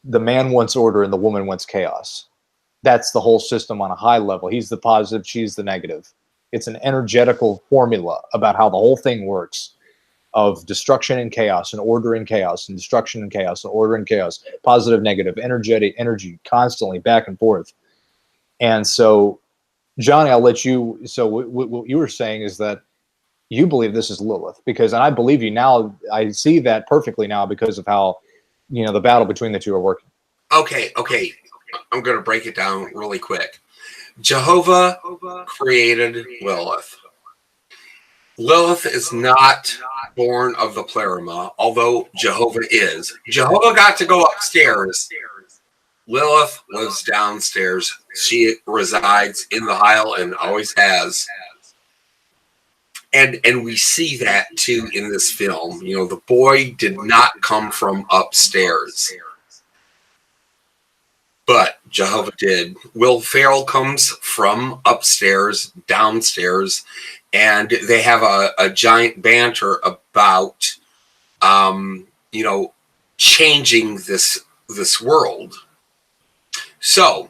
A: the man wants order and the woman wants chaos. That's the whole system on a high level. He's the positive, she's the negative. It's an energetical formula about how the whole thing works, of destruction and chaos and order and chaos and destruction and chaos and order and chaos, positive, negative, energy constantly back and forth. And so, Johnny, I'll let you. So what you were saying is that you believe this is Lilith, and I believe you now. I see that perfectly now because of how, the battle between the two are working.
B: Okay. I'm going to break it down really quick. Jehovah created Lilith. Lilith is not born of the Pleroma, although Jehovah is. Jehovah got to go upstairs. Lilith lives downstairs. She resides in the Heil and always has. And we see that too in this film. You know, the boy did not come from upstairs, but Jehovah did. Will Ferrell comes from upstairs, downstairs, and they have a giant banter about, you know, changing this world. So,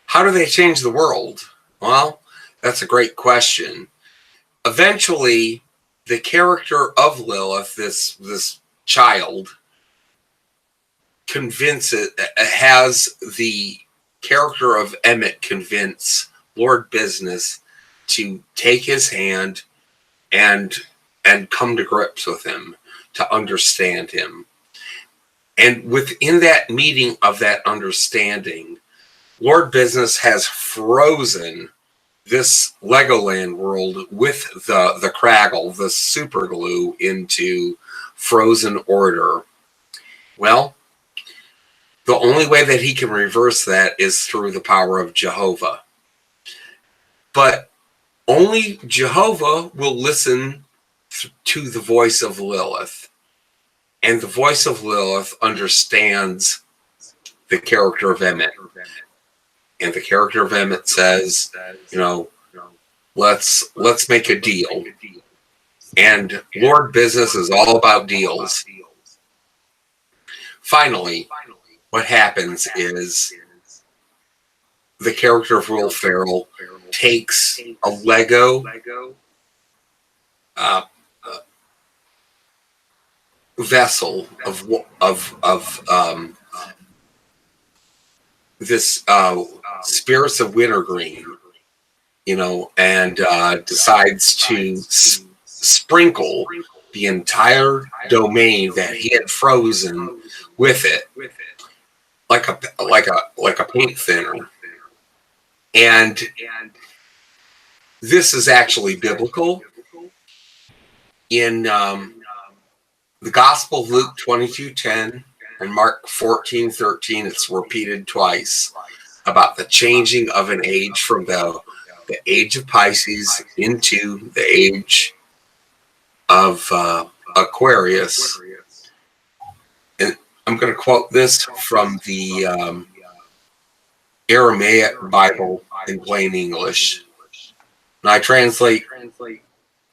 B: how do they change the world? Well, that's a great question. Eventually, the character of Lilith, this child, has the character of Emmett convince Lord Business to take his hand and come to grips with him, to understand him. And within that meeting of that understanding, Lord Business has frozen this Legoland world with the Craggle, the super glue, into frozen order. Well, the only way that he can reverse that is through the power of Jehovah. But only Jehovah will listen to the voice of Lilith. And the voice of Lilith understands the character of Emmett. And the character of Emmett says, you know, let's make a deal. And Lord Business is all about deals. Finally, what happens is the character of Will Ferrell takes a Lego vessel of this spirits of wintergreen, you know, and decides to sprinkle the entire domain that he had frozen with it, like a paint thinner. And this is actually biblical. In the Gospel of Luke 22:10 and Mark 14:13, it's repeated twice about the changing of an age from the age of Pisces into the age of Aquarius. And I'm going to quote this from the Aramaic Bible in plain English. And I translate,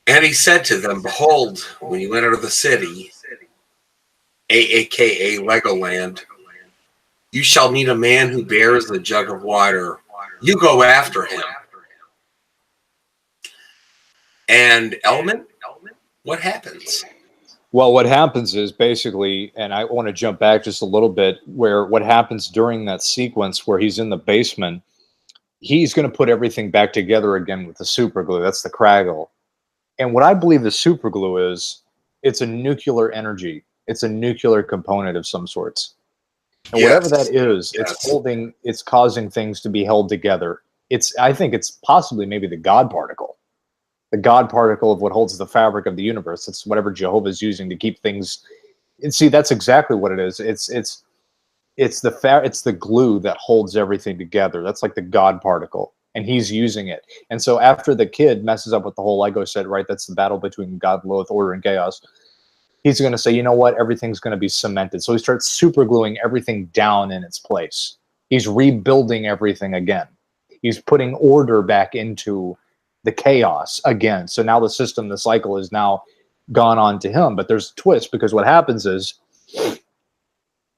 B: and he said to them, behold, when you enter the city, aka Legoland, you shall meet a man who bears a jug of water. You go after him. And Element, what happens?
A: Well, what happens is basically, and I want to jump back just a little bit, where what happens during that sequence where he's in the basement, he's going to put everything back together again with the super glue. That's the Craggle. And what I believe the super glue is, it's a nuclear energy. It's a nuclear component of some sorts. And whatever that is, it's causing things to be held together. I think it's possibly maybe the God particle. The God particle of what holds the fabric of the universe. It's whatever Jehovah's using to keep things. And see, that's exactly what it is. It's the glue that holds everything together. That's like the God particle, and he's using it. And so after the kid messes up with the whole Lego set, right? That's the battle between God, Lilith, order, and chaos. He's going to say, you know what? Everything's going to be cemented. So he starts super gluing everything down in its place. He's rebuilding everything again. He's putting order back into the chaos again. So now the system, the cycle is now gone on to him. But there's a twist, because what happens is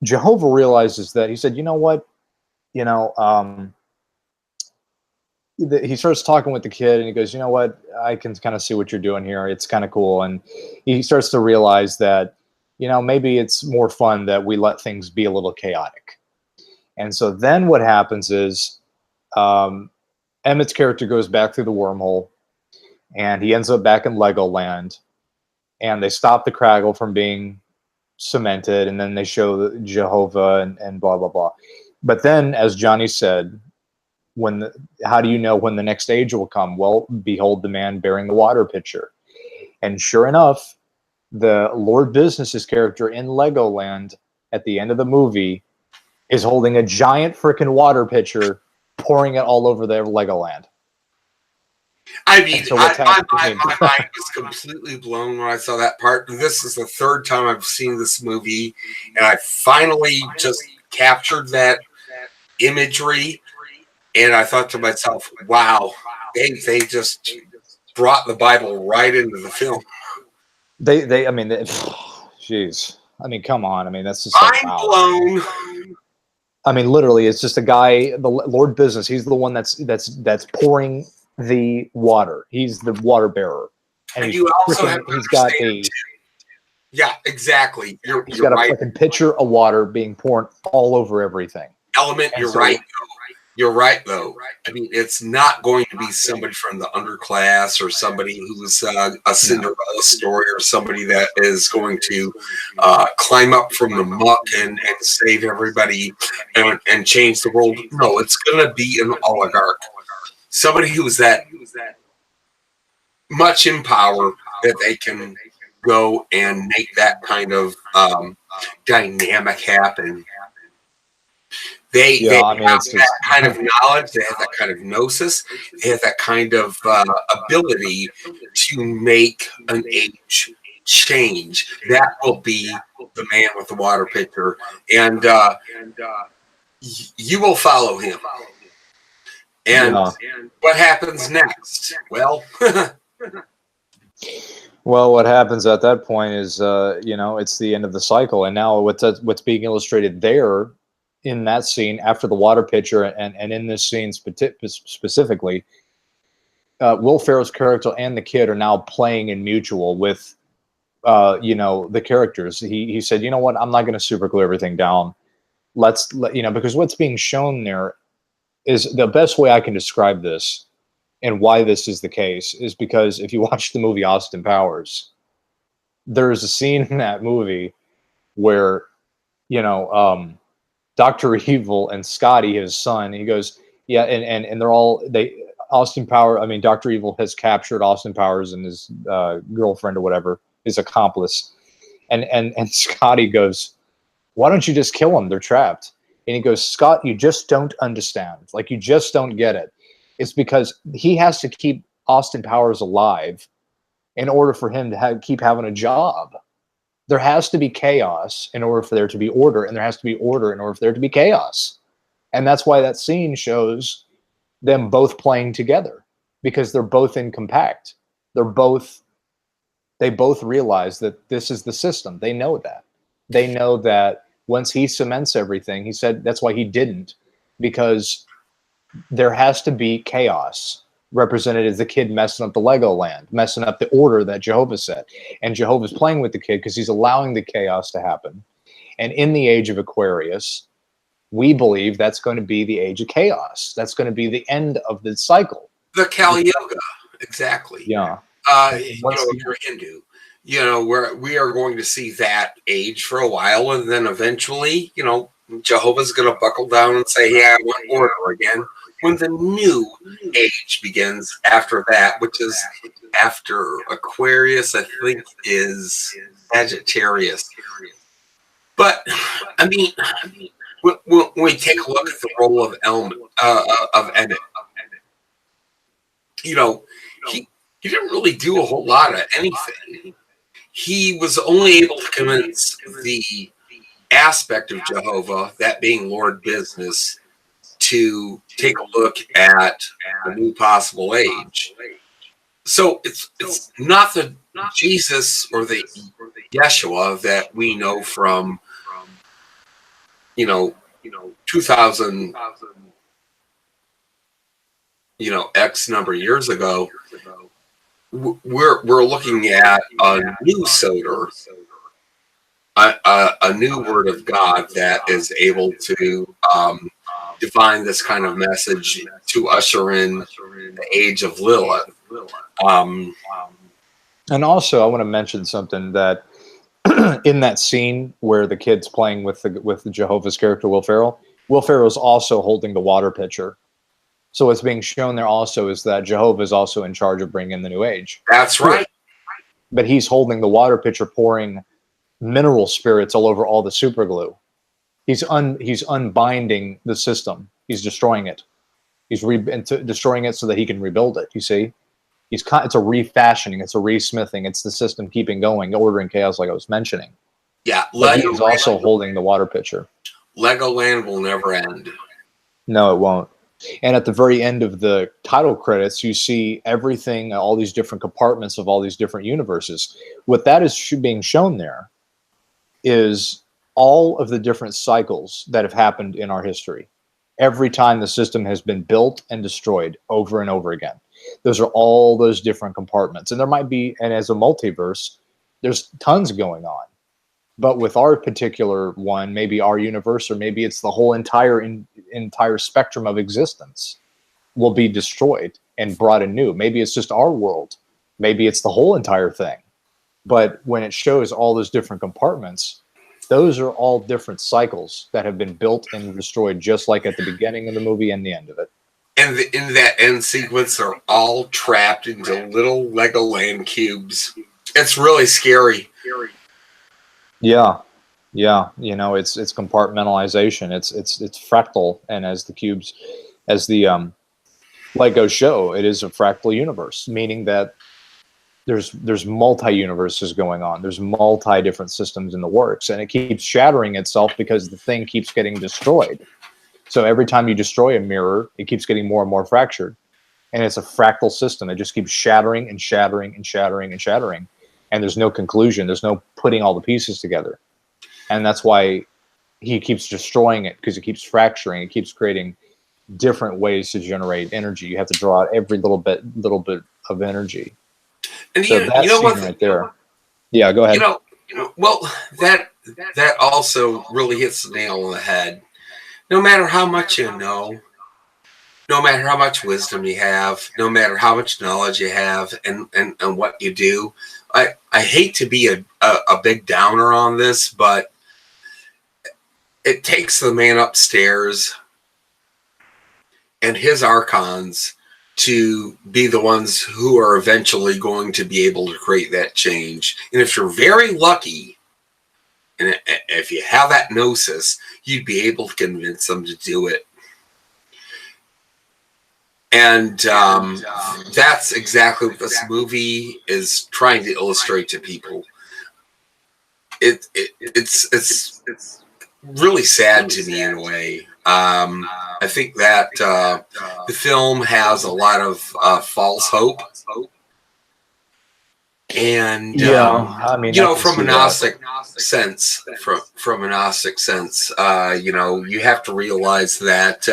A: Jehovah realizes that he said, you know what? You know, he starts talking with the kid and he goes, you know what? I can kind of see what you're doing here. It's kind of cool. And he starts to realize that, you know, maybe it's more fun that we let things be a little chaotic. And so then what happens is, Emmett's character goes back through the wormhole, and he ends up back in Legoland, and they stop the Craggle from being cemented, and then they show Jehovah and blah, blah, blah. But then, as Johnny said, how do you know when the next age will come? Well, behold the man bearing the water pitcher. And sure enough, the Lord Business's character in Legoland at the end of the movie is holding a giant freaking water pitcher, pouring it all over their Legoland.
B: I mean, so my mind was completely blown when I saw that part. This is the third time I've seen this movie, and I finally just captured that imagery, and I thought to myself, wow, they just brought the Bible right into the film.
A: Jeez. I mean, come on. I mean, that's just like,
B: mind blown.
A: I mean, literally, it's just a guy, the Lord Business. He's the one that's pouring the water. He's the water bearer,
B: and you also have to understand. Yeah, exactly.
A: He's got a fucking pitcher of water being poured all over everything.
B: Element, you're right. You're right, though. I mean, it's not going to be somebody from the underclass or somebody who's a Cinderella story or somebody that is going to climb up from the muck and save everybody and change the world. No, it's going to be an oligarch. Somebody who is that much in power that they can go and make that kind of dynamic happen. They have that kind of knowledge, they have that kind of gnosis, they have that kind of ability to make an age change. That will be the man with the water pitcher. And you will follow him. And what happens next? Well,
A: well, what happens at that point is, it's the end of the cycle. And now what's being illustrated there in that scene after the water pitcher and in this scene specifically, Will Ferrell's character and the kid are now playing in mutual with, the characters. He said, you know what, I'm not going to super glue everything down. Because what's being shown there is the best way I can describe this and why this is the case is because if you watch the movie Austin Powers, there's a scene in that movie where, Dr. Evil and Scotty, his son, he goes, yeah, and Dr. Evil has captured Austin Powers and his girlfriend or whatever, his accomplice. And Scotty goes, why don't you just kill them? They're trapped. And he goes, Scott, you just don't understand. Like, you just don't get it. It's because he has to keep Austin Powers alive in order for him to keep having a job. There has to be chaos in order for there to be order, and there has to be order in order for there to be chaos. And that's why that scene shows them both playing together, because they're both in compact. They both realize that this is the system. They know that. They know that once he cements everything, he said that's why he didn't, because there has to be chaos represented as the kid messing up the Legoland, messing up the order that Jehovah set. And Jehovah's playing with the kid because he's allowing the chaos to happen. And in the age of Aquarius, we believe that's going to be the age of chaos. That's going to be the end of the cycle.
B: The Kali Yuga, exactly.
A: Yeah.
B: If you're Hindu, where we are going to see that age for a while, and then eventually, Jehovah's going to buckle down and say, yeah, I want order again. When the new age begins after that, which is after Aquarius, I think is Sagittarius. But I mean, when we take a look at the role of Emmett, he didn't really do a whole lot of anything. He was only able to convince the aspect of Jehovah, that being Lord Business, to take a look at a new possible age. So it's not the Jesus or the Yeshua that we know from 2000 X number of years ago. We're looking at a new Soter, a new word of God that is able to define this kind of message to usher in the age of Lilith.
A: And also, I want to mention something that in that scene where the kid's playing with the Jehovah's character, Will Ferrell is also holding the water pitcher. So what's being shown there also is that Jehovah is also in charge of bringing the new age.
B: That's right.
A: But he's holding the water pitcher, pouring mineral spirits all over all the super glue. He's unbinding the system. He's destroying it. He's destroying it so that he can rebuild it. You see, it's a refashioning. It's a resmithing. It's the system keeping going, order and chaos, like I was mentioning.
B: Yeah,
A: but he's also holding the water pitcher.
B: Legoland will never end.
A: No, it won't. And at the very end of the title credits, you see everything, all these different compartments of all these different universes. What that is being shown there is all of the different cycles that have happened in our history. Every time the system has been built and destroyed over and over again. Those are all those different compartments. And there might be, and as a multiverse, there's tons going on. But with our particular one, maybe our universe, or maybe it's the whole entire spectrum of existence will be destroyed and brought anew. Maybe it's just our world. Maybe it's the whole entire thing. But when it shows all those different compartments, those are all different cycles that have been built and destroyed, just like at the beginning of the movie and the end of it.
B: And in that end sequence, they're all trapped into little Legoland cubes. It's really scary.
A: Yeah, you know, it's compartmentalization. It's fractal, and as the Lego show, it is a fractal universe, meaning that there's multi-universes going on. There's multi-different systems in the works, and it keeps shattering itself because the thing keeps getting destroyed. So every time you destroy a mirror, it keeps getting more and more fractured, and it's a fractal system. It just keeps shattering and shattering and shattering and shattering. And there's no conclusion. There's no putting all the pieces together. And that's why he keeps destroying it, because it keeps fracturing. It keeps creating different ways to generate energy. You have to draw out every little bit of energy.
B: And
A: so that scene right there. Yeah, go ahead.
B: Well, that also really hits the nail on the head. No matter how much you know, no matter how much wisdom you have, no matter how much knowledge you have, and what you do, I hate to be a big downer on this, but it takes the man upstairs and his Archons to be the ones who are eventually going to be able to create that change. And if you're very lucky, and if you have that gnosis, you'd be able to convince them to do it. And that's exactly what this movie is trying to illustrate to people. It's really sad to me in a way. I think that the film has a lot of false hope. And
A: I mean,
B: from a Gnostic sense, from a Gnostic sense, you have to realize that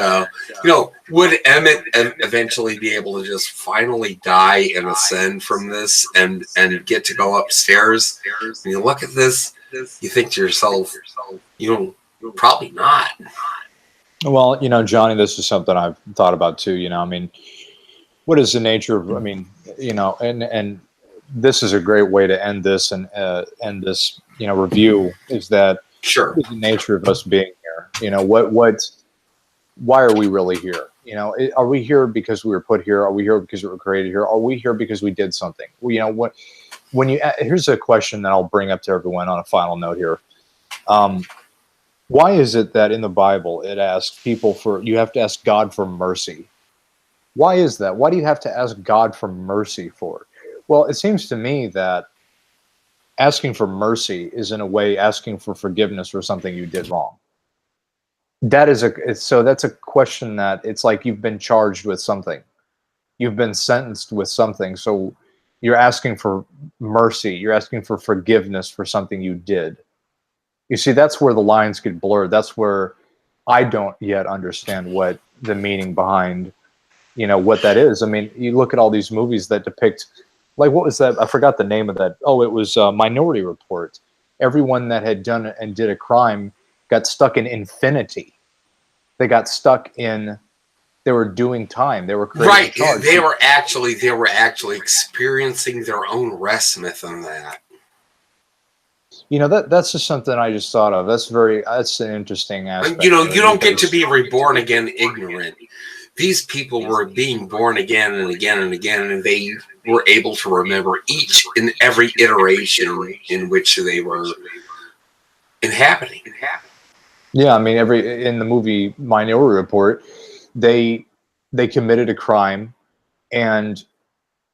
B: would Emmett eventually be able to just finally die and ascend from this and get to go upstairs? And you look at this, you think to yourself, probably not.
A: Well, Johnny, this is something I've thought about too. I mean, what is the nature of? I mean, and this is a great way to end this and end this, review. Is that
B: sure?
A: What is the nature of us being here? Why are we really here? Are we here because we were put here? Are we here because we were created here? Are we here because we did something? Here's a question that I'll bring up to everyone on a final note here. Why is it that in the Bible it asks people you have to ask God for mercy? Why is that? Why do you have to ask God for mercy for it? Well, it seems to me that asking for mercy is in a way asking for forgiveness for something you did wrong. That's a question that it's like you've been charged with something. You've been sentenced with something. So you're asking for mercy. You're asking for forgiveness for something you did. You see, that's where the lines get blurred. That's where I don't yet understand what the meaning behind, what that is. I mean, you look at all these movies that depict, like, what was that? I forgot the name of that. Oh, it was Minority Report. Everyone that had done and did a crime got stuck in infinity. They got stuck in. They were doing time. They were
B: right. They were actually experiencing their own rest myth in that.
A: That's just something I just thought of. That's an interesting aspect.
B: You don't get to be reborn again ignorant. these people were being born again and again and again, and they were able to remember each and every iteration in which they were inhabiting.
A: Yeah, I mean, in the movie Minority Report, they committed a crime, and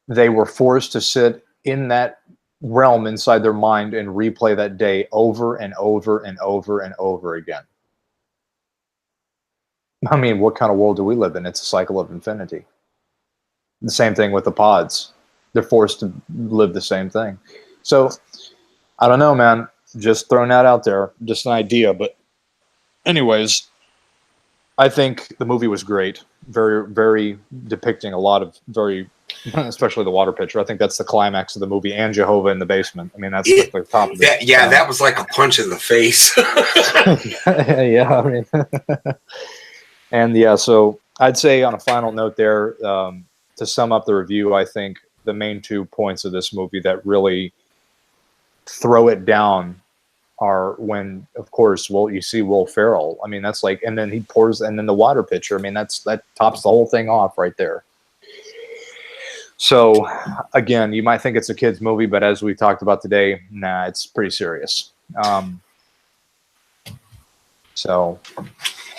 A: they were forced to sit in that realm inside their mind and replay that day over and over and over and over again. I mean, what kind of world do we live in? It's a cycle of infinity. The same thing with the pods. They're forced to live the same thing. So, I don't know, man. Just throwing that out there. Just an idea. But anyways, I think the movie was great. Very, very depicting a lot of very, especially the water pitcher. I think that's the climax of the movie, and Jehovah in the basement. I mean, that's like the top of it.
B: Yeah, that was like a punch in the face.
A: Yeah, I mean... And yeah, so I'd say on a final note there, to sum up the review, I think the main 2 points of this movie that really throw it down are when, of course, you see Will Ferrell. I mean, that's like, and then he pours, and then the water pitcher. I mean, that tops the whole thing off right there. So again, you might think it's a kid's movie, but as we talked about today, nah, it's pretty serious.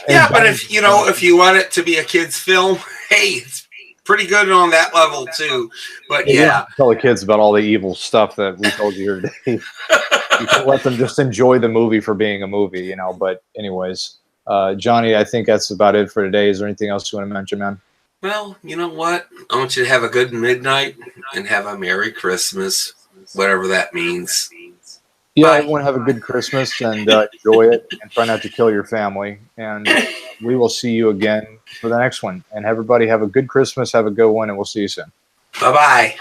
B: Yeah, but if you want it to be a kid's film, hey, it's pretty good on that level too. But yeah,
A: tell the kids about all the evil stuff that we told you here today. You can let them just enjoy the movie for being a movie, But anyways, Johnny, I think that's about it for today. Is there anything else you want to mention, man?
B: Well, you know what? I want you to have a good midnight and have a Merry Christmas, whatever that means.
A: Yeah, I want to have a good Christmas and enjoy it, and try not to kill your family. And we will see you again for the next one. And everybody have a good Christmas, have a good one, and we'll see you soon.
B: Bye-bye.